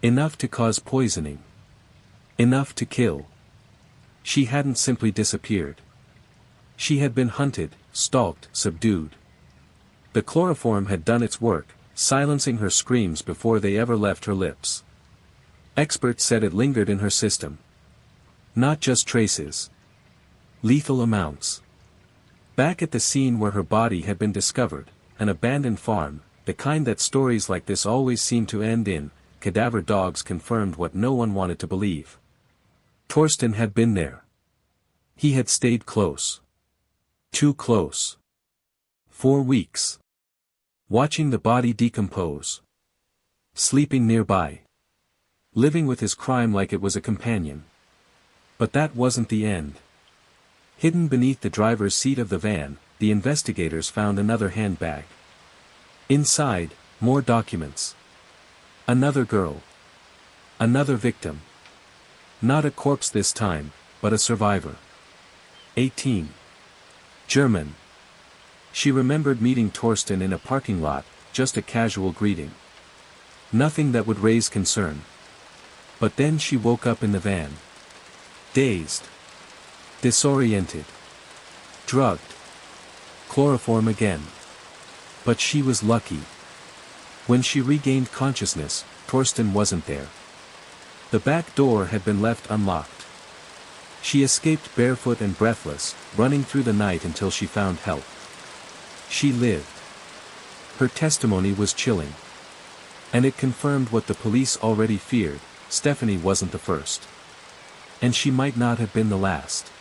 Speaker 1: Enough to cause poisoning. Enough to kill. She hadn't simply disappeared. She had been hunted, stalked, subdued. The chloroform had done its work, silencing her screams before they ever left her lips. Experts said it lingered in her system. Not just traces. Lethal amounts. Back at the scene where her body had been discovered, an abandoned farm, the kind that stories like this always seem to end in, cadaver dogs confirmed what no one wanted to believe. Torsten had been there. He had stayed close. Too close. 4 weeks. Watching the body decompose. Sleeping nearby. Living with his crime like it was a companion. But that wasn't the end. Hidden beneath the driver's seat of the van, the investigators found another handbag. Inside, more documents. Another girl. Another victim. Not a corpse this time, but a survivor. 18. German. She remembered meeting Torsten in a parking lot, just a casual greeting. Nothing that would raise concern. But then she woke up in the van. Dazed. Disoriented. Drugged. Chloroform again. But she was lucky. When she regained consciousness, Torsten wasn't there. The back door had been left unlocked. She escaped barefoot and breathless, running through the night until she found help. She lived. Her testimony was chilling. And it confirmed what the police already feared: Stephanie wasn't the first. And she might not have been the last.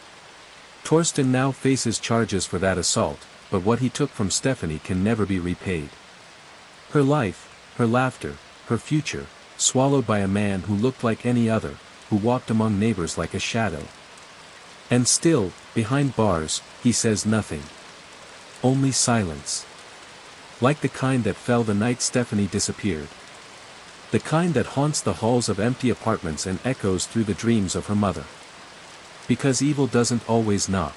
Speaker 1: Torsten now faces charges for that assault, but what he took from Stephanie can never be repaid. Her life, her laughter, her future, swallowed by a man who looked like any other, who walked among neighbors like a shadow. And still, behind bars, he says nothing. Only silence. Like the kind that fell the night Stephanie disappeared. The kind that haunts the halls of empty apartments and echoes through the dreams of her mother. Because evil doesn't always knock.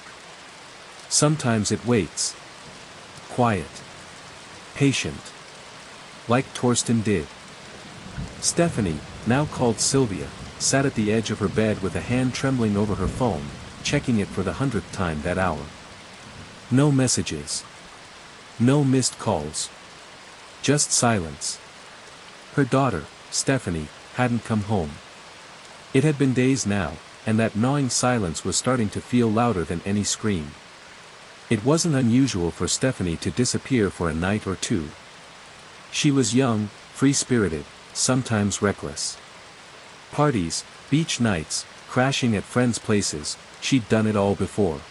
Speaker 1: Sometimes it waits. Quiet. Patient. Like Torsten did. Stephanie, now called Sylvia, sat at the edge of her bed with a hand trembling over her phone, checking it for the 100th time that hour. No messages. No missed calls. Just silence. Her daughter, Stephanie, hadn't come home. It had been days now, and that gnawing silence was starting to feel louder than any scream. It wasn't unusual for Stephanie to disappear for a night or two. She was young, free-spirited, sometimes reckless. Parties, beach nights, crashing at friends' places, she'd done it all before.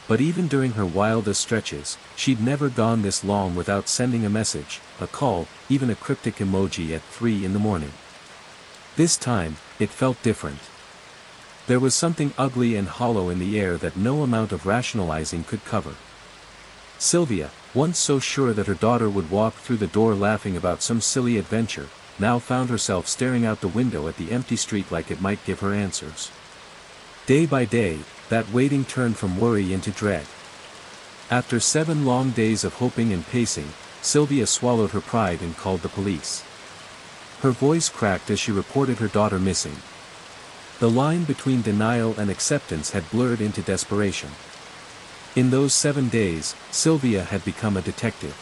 Speaker 1: But even during her wildest stretches, she'd never gone this long without sending a message, a call, even a cryptic emoji at 3 in the morning. This time, it felt different. There was something ugly and hollow in the air that no amount of rationalizing could cover. Sylvia, once so sure that her daughter would walk through the door laughing about some silly adventure, now found herself staring out the window at the empty street like it might give her answers. Day by day, that waiting turned from worry into dread. After 7 long days of hoping and pacing, Sylvia swallowed her pride and called the police. Her voice cracked as she reported her daughter missing. The line between denial and acceptance had blurred into desperation. In those 7 days, Sylvia had become a detective.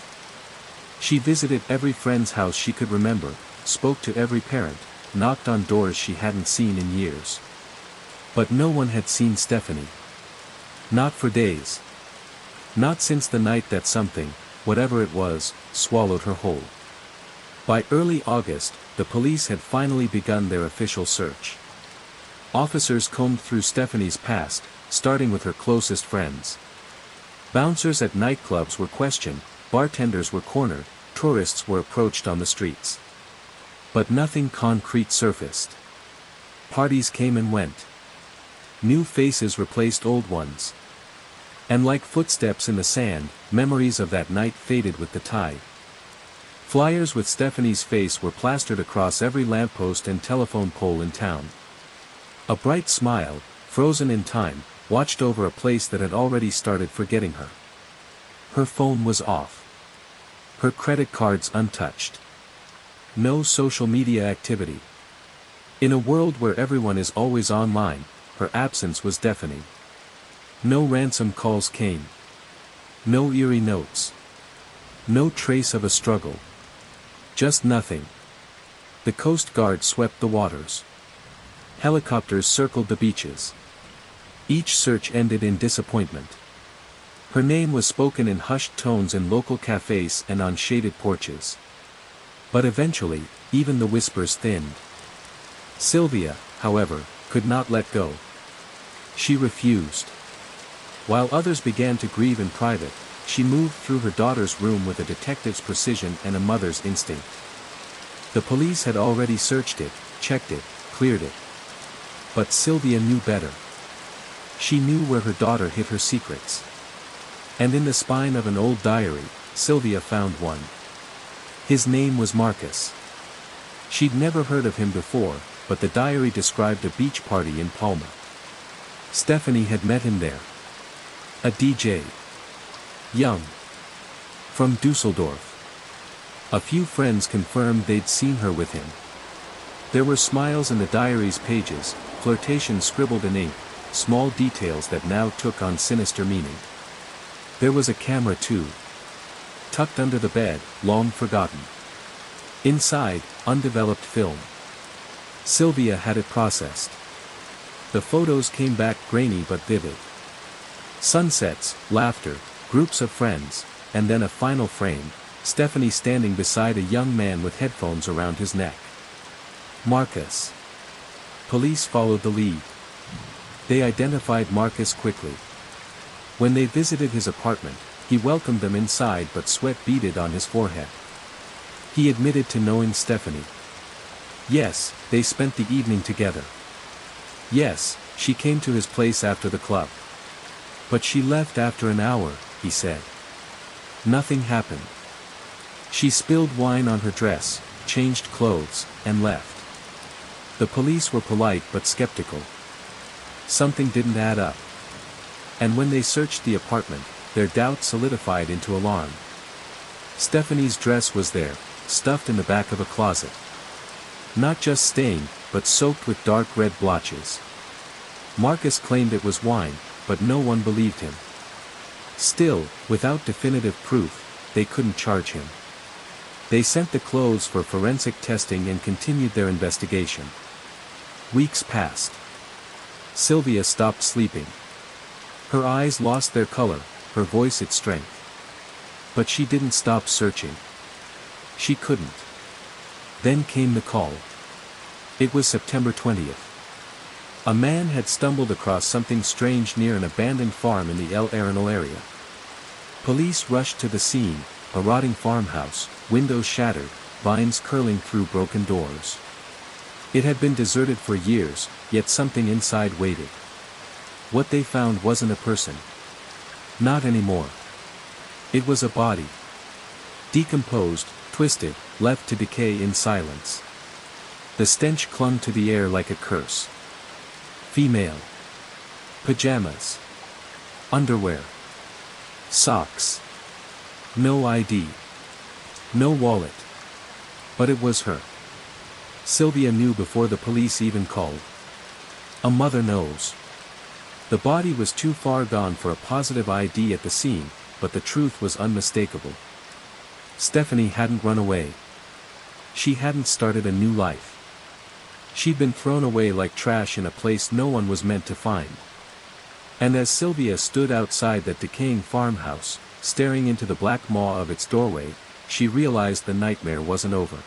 Speaker 1: She visited every friend's house she could remember, spoke to every parent, knocked on doors she hadn't seen in years. But no one had seen Stephanie. Not for days. Not since the night that something, whatever it was, swallowed her whole. By early August, the police had finally begun their official search. Officers combed through Stephanie's past, starting with her closest friends. Bouncers at nightclubs were questioned, bartenders were cornered, tourists were approached on the streets. But nothing concrete surfaced. Parties came and went. New faces replaced old ones. And like footsteps in the sand, memories of that night faded with the tide. Flyers with Stephanie's face were plastered across every lamppost and telephone pole in town. A bright smile, frozen in time, watched over a place that had already started forgetting her. Her phone was off. Her credit cards untouched. No social media activity. In a world where everyone is always online, her absence was deafening. No ransom calls came. No eerie notes. No trace of a struggle. Just nothing. The Coast Guard swept the waters. Helicopters circled the beaches. Each search ended in disappointment. Her name was spoken in hushed tones in local cafes and on shaded porches. But eventually, even the whispers thinned. Sylvia, however, could not let go. She refused. While others began to grieve in private, she moved through her daughter's room with a detective's precision and a mother's instinct. The police had already searched it, checked it, cleared it. But Sylvia knew better. She knew where her daughter hid her secrets. And in the spine of an old diary, Sylvia found one. His name was Marcus. She'd never heard of him before, but the diary described a beach party in Palma. Stephanie had met him there. A DJ. Young. From Dusseldorf. A few friends confirmed they'd seen her with him. There were smiles in the diary's pages, flirtation scribbled in ink, small details that now took on sinister meaning. There was a camera too. Tucked under the bed, long forgotten. Inside, undeveloped film. Sylvia had it processed. The photos came back grainy but vivid. Sunsets, laughter, groups of friends, and then a final frame, Stephanie standing beside a young man with headphones around his neck. Marcus. Police followed the lead. They identified Marcus quickly. When they visited his apartment, he welcomed them inside but sweat beaded on his forehead. He admitted to knowing Stephanie. Yes, they spent the evening together. Yes, she came to his place after the club. But she left after an hour, he said. Nothing happened. She spilled wine on her dress, changed clothes, and left. The police were polite but skeptical. Something didn't add up. And when they searched the apartment, their doubt solidified into alarm. Stephanie's dress was there, stuffed in the back of a closet. Not just stained, but soaked with dark red blotches. Marcus claimed it was wine, but no one believed him. Still, without definitive proof, they couldn't charge him. They sent the clothes for forensic testing and continued their investigation. Weeks passed. Sylvia stopped sleeping. Her eyes lost their color, her voice its strength. But she didn't stop searching. She couldn't. Then came the call. It was September 20th. A man had stumbled across something strange near an abandoned farm in the El Arenal area. Police rushed to the scene, a rotting farmhouse, windows shattered, vines curling through broken doors. It had been deserted for years, yet something inside waited. What they found wasn't a person. Not anymore. It was a body. Decomposed, twisted, left to decay in silence. The stench clung to the air like a curse. Female. Pajamas. Underwear. Socks. No ID. No wallet. But it was her. Sylvia knew before the police even called. A mother knows. The body was too far gone for a positive ID at the scene, but the truth was unmistakable. Stephanie hadn't run away. She hadn't started a new life. She'd been thrown away like trash in a place no one was meant to find. And as Sylvia stood outside that decaying farmhouse, staring into the black maw of its doorway, she realized the nightmare wasn't over.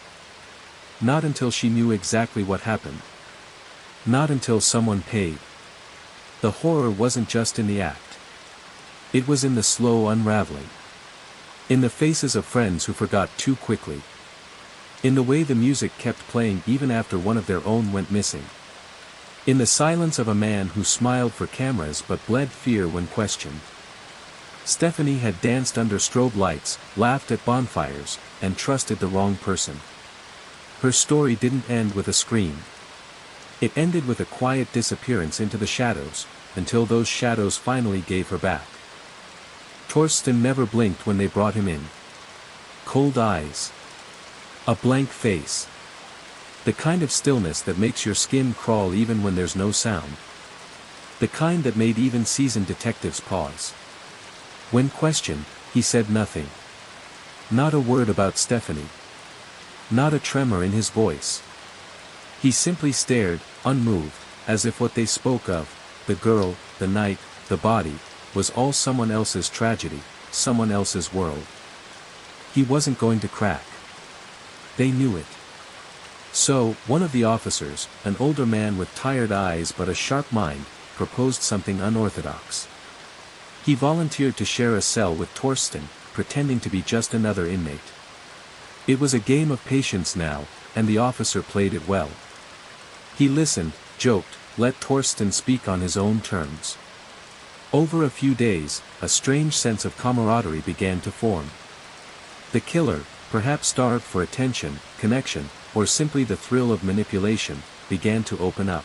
Speaker 1: Not until she knew exactly what happened. Not until someone paid. The horror wasn't just in the act. It was in the slow unraveling. In the faces of friends who forgot too quickly. In the way the music kept playing even after one of their own went missing. In the silence of a man who smiled for cameras but bled fear when questioned. Stephanie had danced under strobe lights, laughed at bonfires, and trusted the wrong person. Her story didn't end with a scream. It ended with a quiet disappearance into the shadows, until those shadows finally gave her back. Torsten never blinked when they brought him in. Cold eyes. A blank face. The kind of stillness that makes your skin crawl even when there's no sound. The kind that made even seasoned detectives pause. When questioned, he said nothing. Not a word about Stephanie. Not a tremor in his voice. He simply stared, unmoved, as if what they spoke of, the girl, the night, the body, was all someone else's tragedy, someone else's world. He wasn't going to crack. They knew it. So, one of the officers, an older man with tired eyes but a sharp mind, proposed something unorthodox. He volunteered to share a cell with Torsten, pretending to be just another inmate. It was a game of patience now, and the officer played it well. He listened, joked, let Torsten speak on his own terms. Over a few days, a strange sense of camaraderie began to form. The killer, perhaps starved for attention, connection, or simply the thrill of manipulation, began to open up.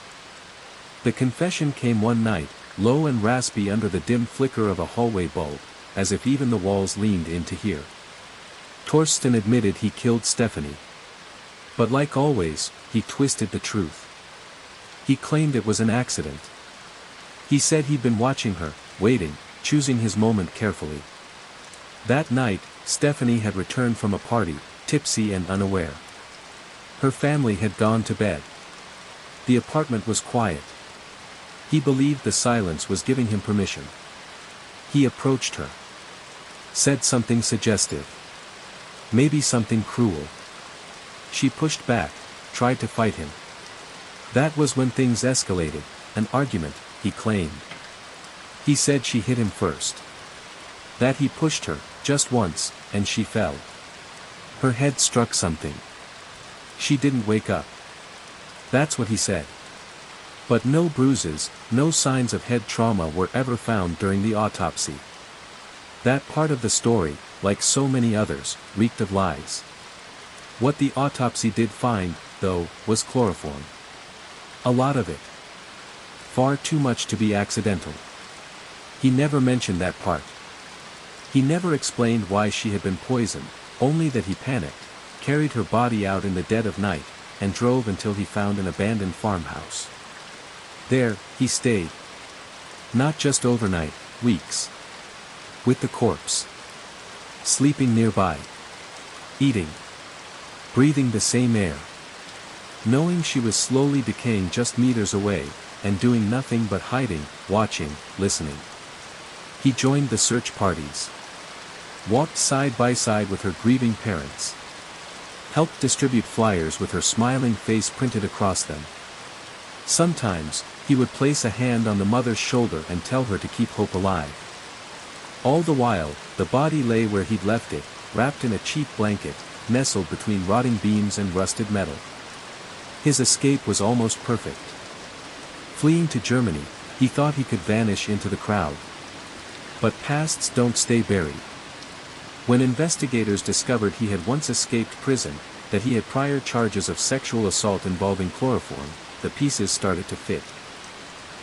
Speaker 1: The confession came one night, low and raspy under the dim flicker of a hallway bulb, as if even the walls leaned in to hear. Torsten admitted he killed Stephanie. But like always, he twisted the truth. He claimed it was an accident. He said he'd been watching her, waiting, choosing his moment carefully. That night, Stephanie had returned from a party, tipsy and unaware. Her family had gone to bed. The apartment was quiet. He believed the silence was giving him permission. He approached her. Said something suggestive. Maybe something cruel. She pushed back, tried to fight him. That was when things escalated, an argument, he claimed. He said she hit him first. That he pushed her, just once, and she fell. Her head struck something. She didn't wake up. That's what he said. But no bruises, no signs of head trauma were ever found during the autopsy. That part of the story, like so many others, reeked of lies. What the autopsy did find, though, was chloroform. A lot of it. Far too much to be accidental. He never mentioned that part. He never explained why she had been poisoned, only that he panicked, carried her body out in the dead of night, and drove until he found an abandoned farmhouse. There, he stayed. Not just overnight, weeks. With the corpse. Sleeping nearby. Eating. Breathing the same air. Knowing she was slowly decaying just meters away, and doing nothing but hiding, watching, listening. He joined the search parties. Walked side by side with her grieving parents. Helped distribute flyers with her smiling face printed across them. Sometimes, he would place a hand on the mother's shoulder and tell her to keep hope alive. All the while, the body lay where he'd left it, wrapped in a cheap blanket, nestled between rotting beams and rusted metal. His escape was almost perfect. Fleeing to Germany, he thought he could vanish into the crowd. But pasts don't stay buried. When investigators discovered he had once escaped prison, that he had prior charges of sexual assault involving chloroform, the pieces started to fit.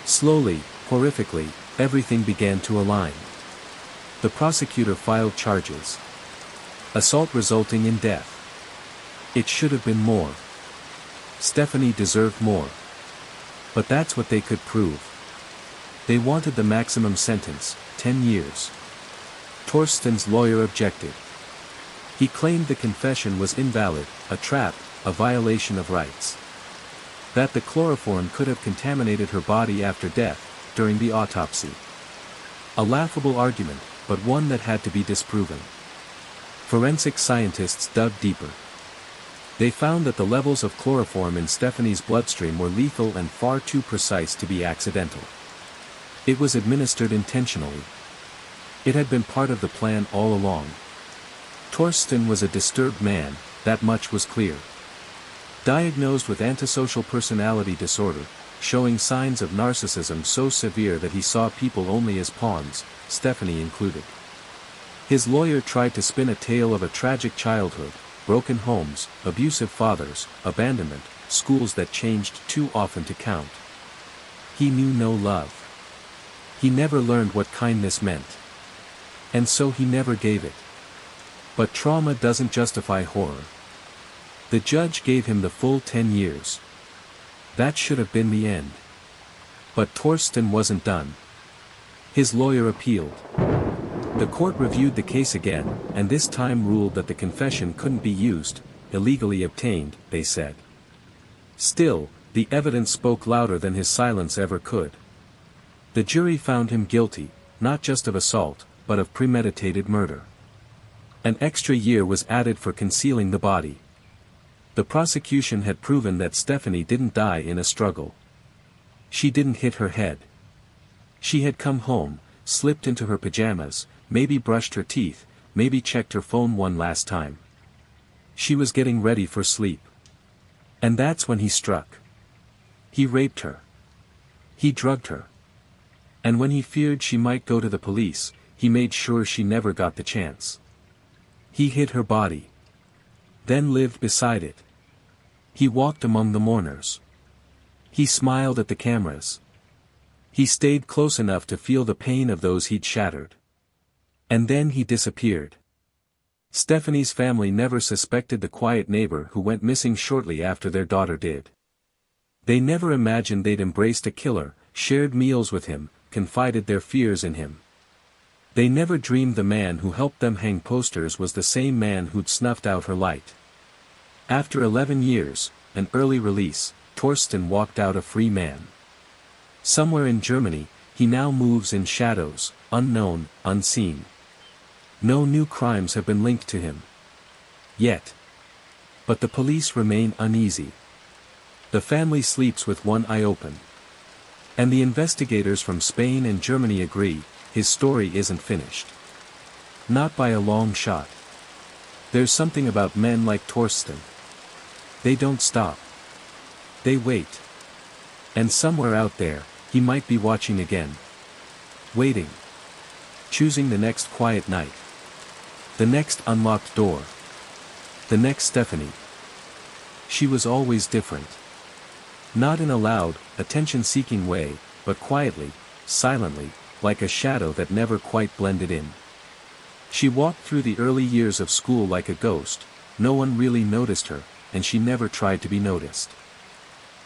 Speaker 1: Slowly, horrifically, everything began to align. The prosecutor filed charges. Assault resulting in death. It should have been more. Stephanie deserved more. But that's what they could prove. They wanted the maximum sentence, 10 years. Torsten's lawyer objected. He claimed the confession was invalid, a trap, a violation of rights. That the chloroform could have contaminated her body after death, during the autopsy. A laughable argument, but one that had to be disproven. Forensic scientists dug deeper. They found that the levels of chloroform in Stephanie's bloodstream were lethal and far too precise to be accidental. It was administered intentionally. It had been part of the plan all along. Torsten was a disturbed man, that much was clear. Diagnosed with antisocial personality disorder, showing signs of narcissism so severe that he saw people only as pawns, Stephanie included. His lawyer tried to spin a tale of a tragic childhood, broken homes, abusive fathers, abandonment, schools that changed too often to count. He knew no love. He never learned what kindness meant. And so he never gave it. But trauma doesn't justify horror. The judge gave him the full 10 years. That should have been the end. But Torsten wasn't done. His lawyer appealed. The court reviewed the case again, and this time ruled that the confession couldn't be used, illegally obtained, they said. Still, the evidence spoke louder than his silence ever could. The jury found him guilty, not just of assault, but of premeditated murder. An extra year was added for concealing the body. The prosecution had proven that Stephanie didn't die in a struggle. She didn't hit her head. She had come home, slipped into her pajamas, maybe brushed her teeth, maybe checked her phone one last time. She was getting ready for sleep. And that's when he struck. He raped her. He drugged her. And when he feared she might go to the police, he made sure she never got the chance. He hid her body. Then lived beside it. He walked among the mourners. He smiled at the cameras. He stayed close enough to feel the pain of those he'd shattered. And then he disappeared. Stephanie's family never suspected the quiet neighbor who went missing shortly after their daughter did. They never imagined they'd embraced a killer, shared meals with him, confided their fears in him. They never dreamed the man who helped them hang posters was the same man who'd snuffed out her light. After 11 years, an early release, Torsten walked out a free man. Somewhere in Germany, he now moves in shadows, unknown, unseen. No new crimes have been linked to him. Yet. But the police remain uneasy. The family sleeps with one eye open. And the investigators from Spain and Germany agree, his story isn't finished. Not by a long shot. There's something about men like Torsten. They don't stop. They wait. And somewhere out there, he might be watching again. Waiting. Choosing the next quiet night. The next unlocked door. The next Stephanie. She was always different. Not in a loud, attention-seeking way, but quietly, silently, like a shadow that never quite blended in. She walked through the early years of school like a ghost, no one really noticed her, and she never tried to be noticed.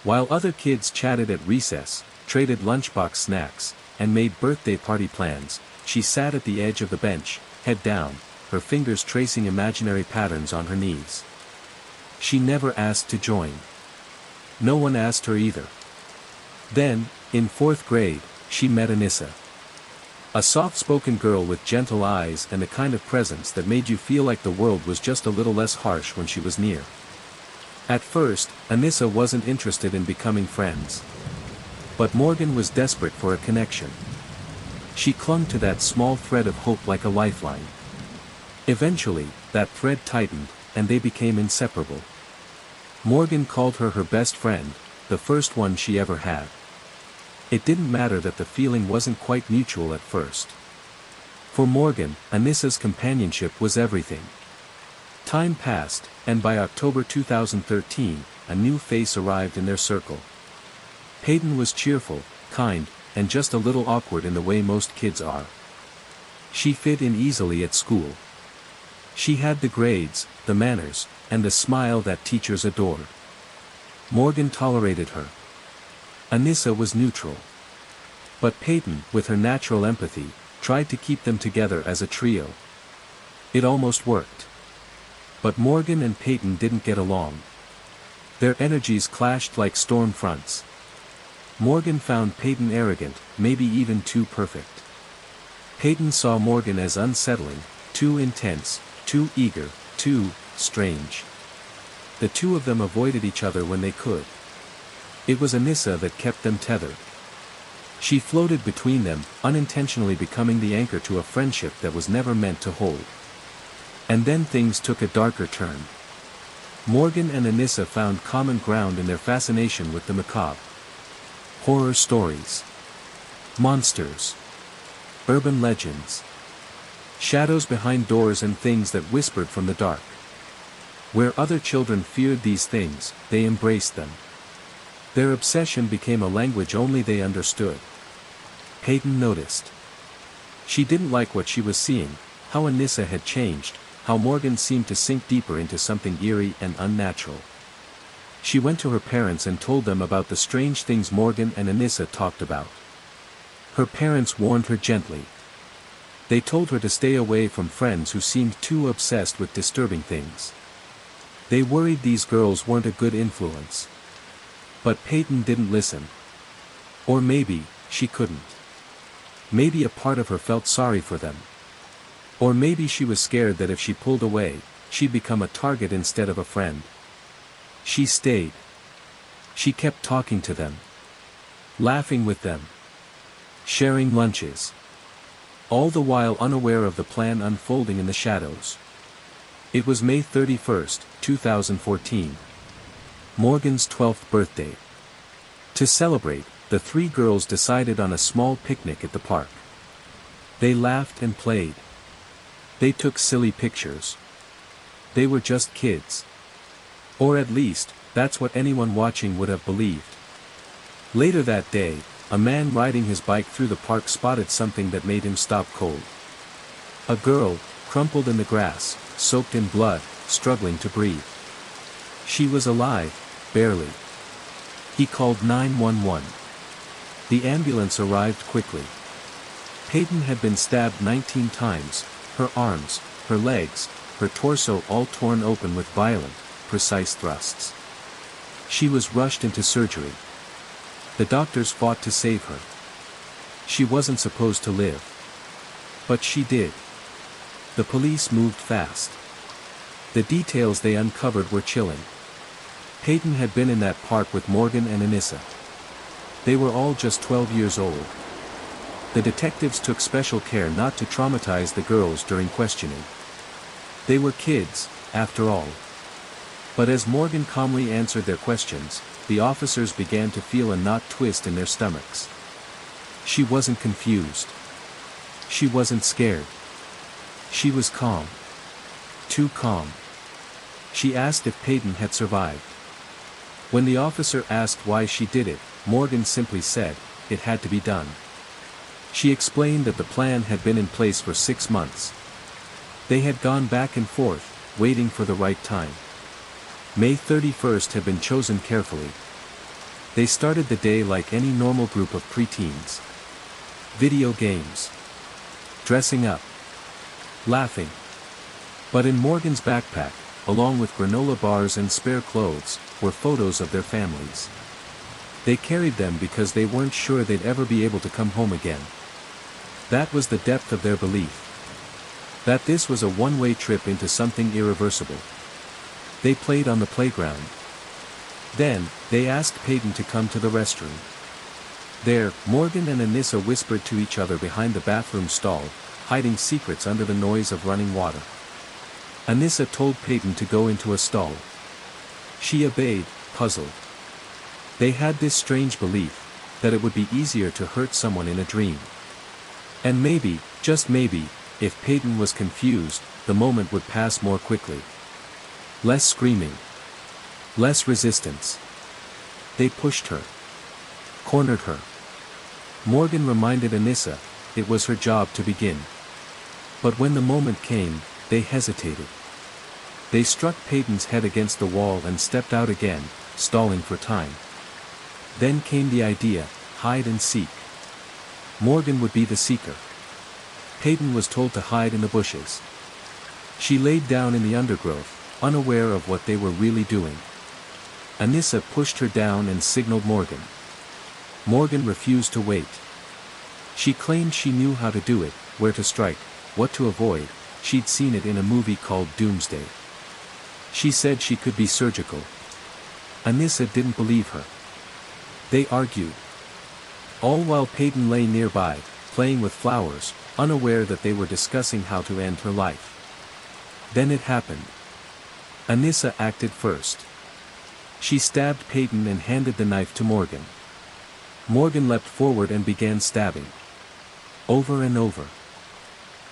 Speaker 1: While other kids chatted at recess, traded lunchbox snacks, and made birthday party plans, she sat at the edge of the bench, head down, her fingers tracing imaginary patterns on her knees. She never asked to join. No one asked her either. Then, in 4th grade, she met Anissa. A soft-spoken girl with gentle eyes and a kind of presence that made you feel like the world was just a little less harsh when she was near. At first, Anissa wasn't interested in becoming friends. But Morgan was desperate for a connection. She clung to that small thread of hope like a lifeline. Eventually, that thread tightened, and they became inseparable. Morgan called her her best friend, the first one she ever had. It didn't matter that the feeling wasn't quite mutual at first. For Morgan, Anissa's companionship was everything. Time passed, and by October 2013, a new face arrived in their circle. Peyton was cheerful, kind, and just a little awkward in the way most kids are. She fit in easily at school. She had the grades, the manners, and the smile that teachers adored. Morgan tolerated her. Anissa was neutral. But Peyton, with her natural empathy, tried to keep them together as a trio. It almost worked. But Morgan and Peyton didn't get along. Their energies clashed like storm fronts. Morgan found Peyton arrogant, maybe even too perfect. Peyton saw Morgan as unsettling, too intense, too eager, too strange. The two of them avoided each other when they could. It was Anissa that kept them tethered. She floated between them, unintentionally becoming the anchor to a friendship that was never meant to hold. And then things took a darker turn. Morgan and Anissa found common ground in their fascination with the macabre. Horror stories. Monsters. Urban legends. Shadows behind doors and things that whispered from the dark. Where other children feared these things, they embraced them. Their obsession became a language only they understood. Peyton noticed. She didn't like what she was seeing, how Anissa had changed, how Morgan seemed to sink deeper into something eerie and unnatural. She went to her parents and told them about the strange things Morgan and Anissa talked about. Her parents warned her gently. They told her to stay away from friends who seemed too obsessed with disturbing things. They worried these girls weren't a good influence. But Peyton didn't listen. Or maybe, she couldn't. Maybe a part of her felt sorry for them. Or maybe she was scared that if she pulled away, she'd become a target instead of a friend. She stayed. She kept talking to them. Laughing with them. Sharing lunches. All the while unaware of the plan unfolding in the shadows. It was May 31st, 2014. Morgan's 12th birthday. To celebrate, the three girls decided on a small picnic at the park. They laughed and played. They took silly pictures. They were just kids. Or at least, that's what anyone watching would have believed. Later that day, a man riding his bike through the park spotted something that made him stop cold. A girl, crumpled in the grass, soaked in blood, struggling to breathe. She was alive, barely. He called 911. The ambulance arrived quickly. Peyton had been stabbed 19 times, her arms, her legs, her torso all torn open with violent, precise thrusts. She was rushed into surgery. The doctors fought to save her. She wasn't supposed to live. But she did. The police moved fast. The details they uncovered were chilling. Peyton had been in that park with Morgan and Anissa. They were all just 12 years old. The detectives took special care not to traumatize the girls during questioning. They were kids, after all. But as Morgan calmly answered their questions, the officers began to feel a knot twist in their stomachs. She wasn't confused. She wasn't scared. She was calm. Too calm. She asked if Peyton had survived. When the officer asked why she did it, Morgan simply said, it had to be done. She explained that the plan had been in place for 6 months. They had gone back and forth, waiting for the right time. May 31st had been chosen carefully. They started the day like any normal group of preteens. Video games. Dressing up. Laughing. But in Morgan's backpack, along with granola bars and spare clothes, were photos of their families. They carried them because they weren't sure they'd ever be able to come home again. That was the depth of their belief. That this was a one-way trip into something irreversible. They played on the playground. Then, they asked Peyton to come to the restroom. There, Morgan and Anissa whispered to each other behind the bathroom stall, hiding secrets under the noise of running water. Anissa told Peyton to go into a stall. She obeyed, puzzled. They had this strange belief, that it would be easier to hurt someone in a dream. And maybe, just maybe, if Peyton was confused, the moment would pass more quickly. Less screaming. Less resistance. They pushed her. Cornered her. Morgan reminded Anissa, it was her job to begin. But when the moment came, they hesitated. They struck Peyton's head against the wall and stepped out again, stalling for time. Then came the idea, hide and seek. Morgan would be the seeker. Peyton was told to hide in the bushes. She laid down in the undergrowth, unaware of what they were really doing. Anissa pushed her down and signaled Morgan. Morgan refused to wait. She claimed she knew how to do it, where to strike, what to avoid. She'd seen it in a movie called Doomsday. She said she could be surgical. Anissa didn't believe her. They argued. All while Peyton lay nearby, playing with flowers, unaware that they were discussing how to end her life. Then it happened. Anissa acted first. She stabbed Peyton and handed the knife to Morgan. Morgan leapt forward and began stabbing. Over and over.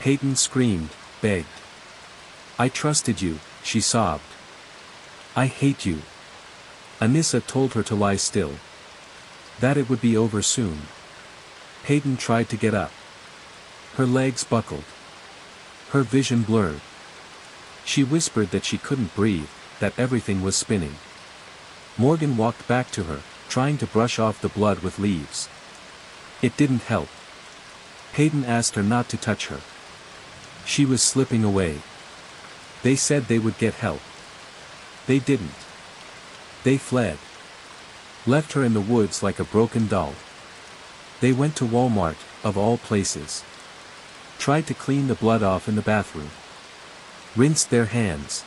Speaker 1: Peyton screamed, begged. "I trusted you," she sobbed. "I hate you." Anissa told her to lie still. That it would be over soon. Peyton tried to get up. Her legs buckled. Her vision blurred. She whispered that she couldn't breathe, that everything was spinning. Morgan walked back to her, trying to brush off the blood with leaves. It didn't help. Peyton asked her not to touch her. She was slipping away. They said they would get help. They didn't. They fled. Left her in the woods like a broken doll. They went to Walmart, of all places. Tried to clean the blood off in the bathroom. Rinsed their hands.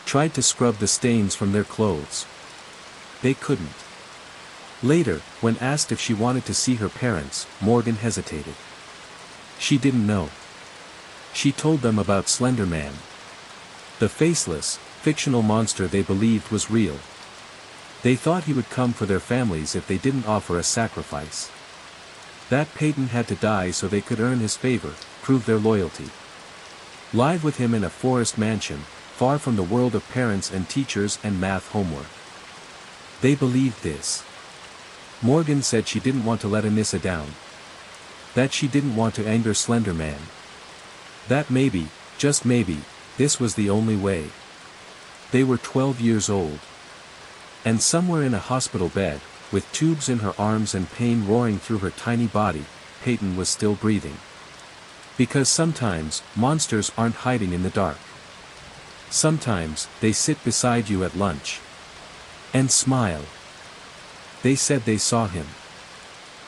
Speaker 1: Tried to scrub the stains from their clothes. They couldn't. Later, when asked if she wanted to see her parents, Morgan hesitated. She didn't know. She told them about Slender Man. The faceless, fictional monster they believed was real. They thought he would come for their families if they didn't offer a sacrifice. That Peyton had to die so they could earn his favor, prove their loyalty. Live with him in a forest mansion, far from the world of parents and teachers and math homework. They believed this. Morgan said she didn't want to let Anissa down. That she didn't want to anger Slender Man. That maybe, just maybe, this was the only way. They were 12 years old. And somewhere in a hospital bed, with tubes in her arms and pain roaring through her tiny body, Peyton was still breathing. Because sometimes, monsters aren't hiding in the dark. Sometimes, they sit beside you at lunch. And smile. They said they saw him.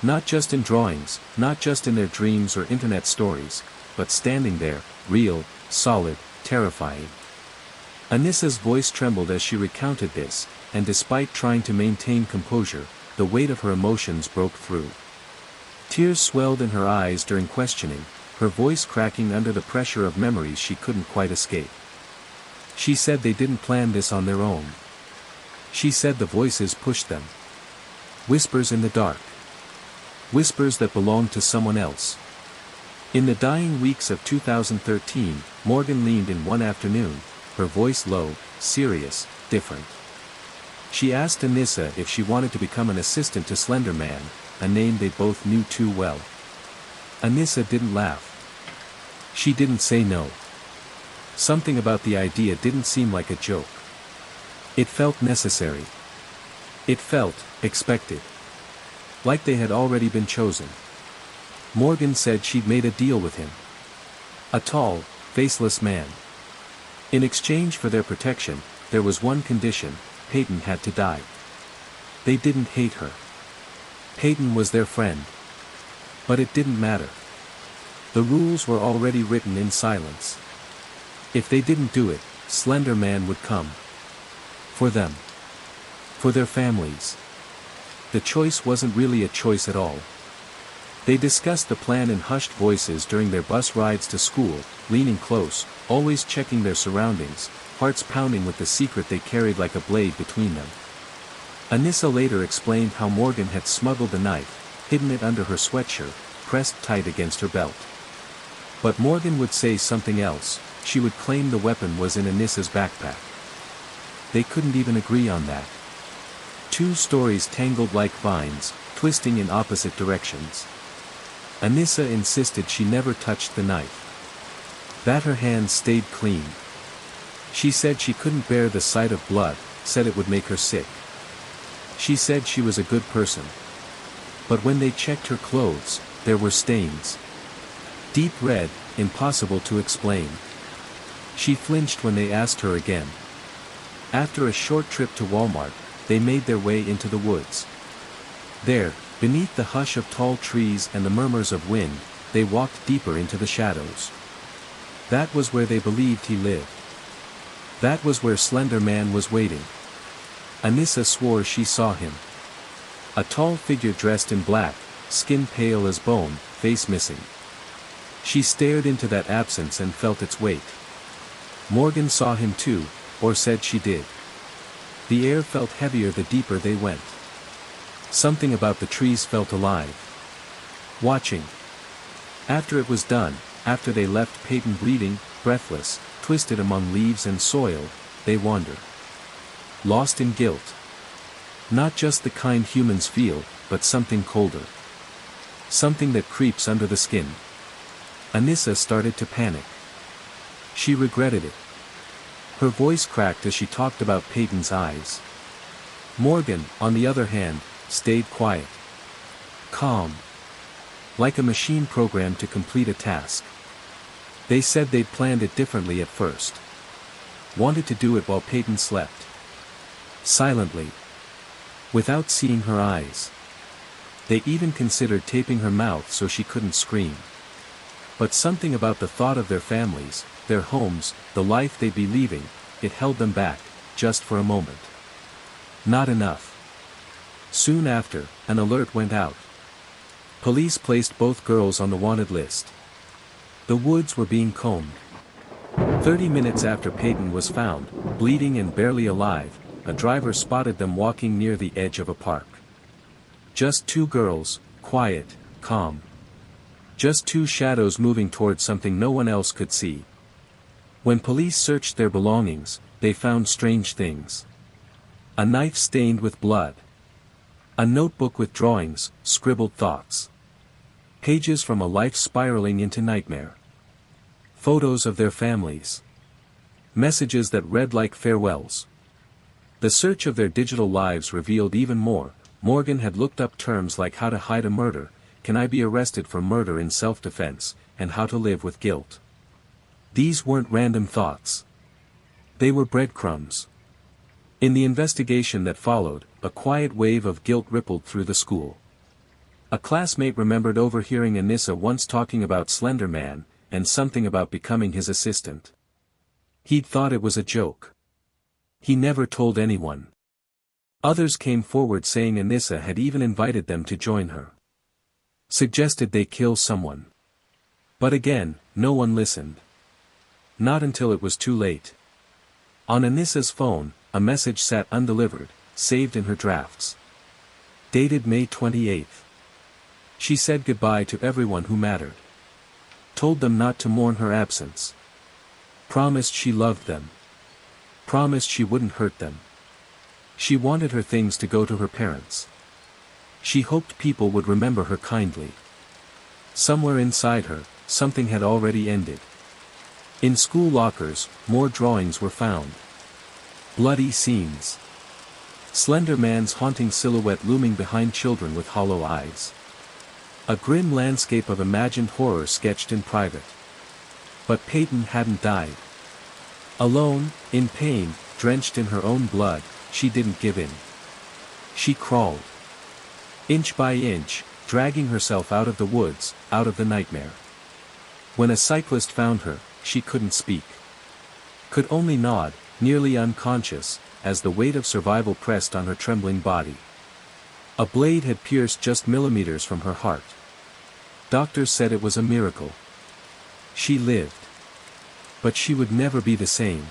Speaker 1: Not just in drawings, not just in their dreams or internet stories, but standing there, real, solid, terrifying. Anissa's voice trembled as she recounted this, and despite trying to maintain composure, the weight of her emotions broke through. Tears swelled in her eyes during questioning, her voice cracking under the pressure of memories she couldn't quite escape. She said they didn't plan this on their own. She said the voices pushed them. Whispers in the dark. Whispers that belonged to someone else. In the dying weeks of 2013, Morgan leaned in one afternoon, her voice low, serious, different. She asked Anissa if she wanted to become an assistant to Slender Man, a name they both knew too well. Anissa didn't laugh. She didn't say no. Something about the idea didn't seem like a joke. It felt necessary. It felt expected. Like they had already been chosen. Morgan said she'd made a deal with him. A tall, faceless man. In exchange for their protection, there was one condition: Peyton had to die. They didn't hate her. Peyton was their friend. But it didn't matter. The rules were already written in silence. If they didn't do it, Slender Man would come. For them. For their families. The choice wasn't really a choice at all. They discussed the plan in hushed voices during their bus rides to school, leaning close, always checking their surroundings, hearts pounding with the secret they carried like a blade between them. Anissa later explained how Morgan had smuggled the knife, hidden it under her sweatshirt, pressed tight against her belt. But Morgan would say something else. She would claim the weapon was in Anissa's backpack. They couldn't even agree on that. Two stories tangled like vines, twisting in opposite directions. Anissa insisted she never touched the knife. That her hands stayed clean. She said she couldn't bear the sight of blood, said it would make her sick. She said she was a good person. But when they checked her clothes, there were stains. Deep red, impossible to explain. She flinched when they asked her again. After a short trip to Walmart, they made their way into the woods. There, beneath the hush of tall trees and the murmurs of wind, they walked deeper into the shadows. That was where they believed he lived. That was where Slender Man was waiting. Anissa swore she saw him. A tall figure dressed in black, skin pale as bone, face missing. She stared into that absence and felt its weight. Morgan saw him too, or said she did. The air felt heavier the deeper they went. Something about the trees felt alive. Watching. After it was done, after they left Peyton bleeding, breathless, twisted among leaves and soil, they wander. Lost in guilt. Not just the kind humans feel, but something colder. Something that creeps under the skin. Anissa started to panic. She regretted it. Her voice cracked as she talked about Peyton's eyes. Morgan, on the other hand, stayed quiet. Calm. Like a machine programmed to complete a task. They said they'd planned it differently at first. Wanted to do it while Peyton slept. Silently. Without seeing her eyes. They even considered taping her mouth so she couldn't scream. But something about the thought of their families, their homes, the life they'd be leaving, it held them back, just for a moment. Not enough. Soon after, an alert went out. Police placed both girls on the wanted list. The woods were being combed. 30 minutes after Peyton was found, bleeding and barely alive, a driver spotted them walking near the edge of a park. Just two girls, quiet, calm. Just two shadows moving towards something no one else could see. When police searched their belongings, they found strange things. A knife stained with blood. A notebook with drawings, scribbled thoughts. Pages from a life spiraling into nightmare. Photos of their families. Messages that read like farewells. The search of their digital lives revealed even more. Morgan had looked up terms like how to hide a murder, can I be arrested for murder in self-defense, and how to live with guilt. These weren't random thoughts. They were breadcrumbs. In the investigation that followed, a quiet wave of guilt rippled through the school. A classmate remembered overhearing Anissa once talking about Slender Man, and something about becoming his assistant. He'd thought it was a joke. He never told anyone. Others came forward saying Anissa had even invited them to join her. Suggested they kill someone. But again, no one listened. Not until it was too late. On Anissa's phone, a message sat undelivered, saved in her drafts. Dated May 28th. She said goodbye to everyone who mattered. Told them not to mourn her absence. Promised she loved them. Promised she wouldn't hurt them. She wanted her things to go to her parents. She hoped people would remember her kindly. Somewhere inside her, something had already ended. In school lockers, more drawings were found. Bloody scenes. Slender Man's haunting silhouette looming behind children with hollow eyes. A grim landscape of imagined horror sketched in private. But Peyton hadn't died. Alone, in pain, drenched in her own blood, she didn't give in. She crawled. Inch by inch, dragging herself out of the woods, out of the nightmare. When a cyclist found her, she couldn't speak. Could only nod, nearly unconscious, as the weight of survival pressed on her trembling body. A blade had pierced just millimeters from her heart. Doctors said it was a miracle. She lived. But she would never be the same.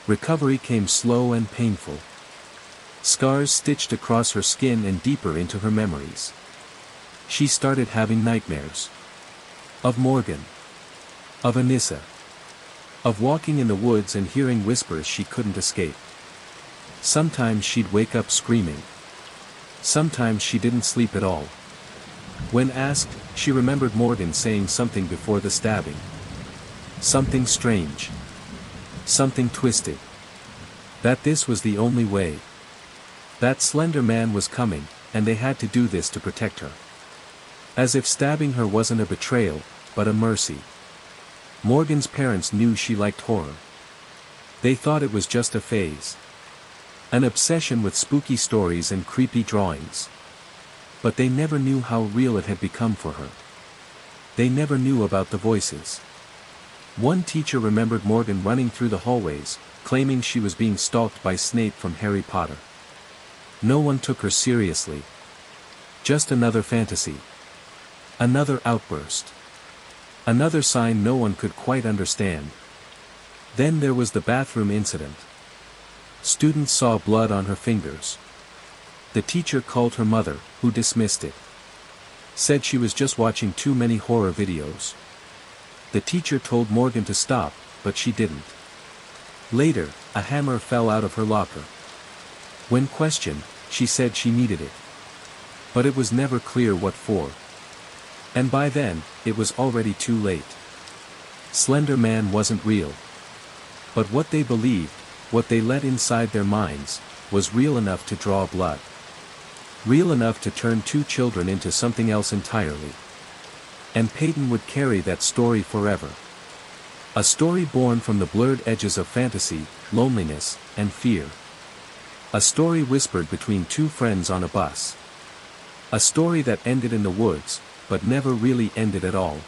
Speaker 1: Recovery came slow and painful. Scars stitched across her skin and deeper into her memories. She started having nightmares. Of Morgan. Of Anissa. Of walking in the woods and hearing whispers she couldn't escape. Sometimes she'd wake up screaming. Sometimes she didn't sleep at all. When asked, she remembered Morgan saying something before the stabbing. Something strange. Something twisted. That this was the only way. That Slender Man was coming, and they had to do this to protect her. As if stabbing her wasn't a betrayal, but a mercy. Morgan's parents knew she liked horror. They thought it was just a phase. An obsession with spooky stories and creepy drawings. But they never knew how real it had become for her. They never knew about the voices. One teacher remembered Morgan running through the hallways, claiming she was being stalked by Snape from Harry Potter. No one took her seriously. Just another fantasy. Another outburst. Another sign no one could quite understand. Then there was the bathroom incident. Students saw blood on her fingers. The teacher called her mother, who dismissed it. Said she was just watching too many horror videos. The teacher told Morgan to stop, but she didn't. Later, a hammer fell out of her locker. When questioned, she said she needed it. But it was never clear what for. And by then, it was already too late. Slender Man wasn't real. But what they believed, what they let inside their minds, was real enough to draw blood. Real enough to turn two children into something else entirely. And Peyton would carry that story forever. A story born from the blurred edges of fantasy, loneliness, and fear. A story whispered between two friends on a bus. A story that ended in the woods, but never really ended at all.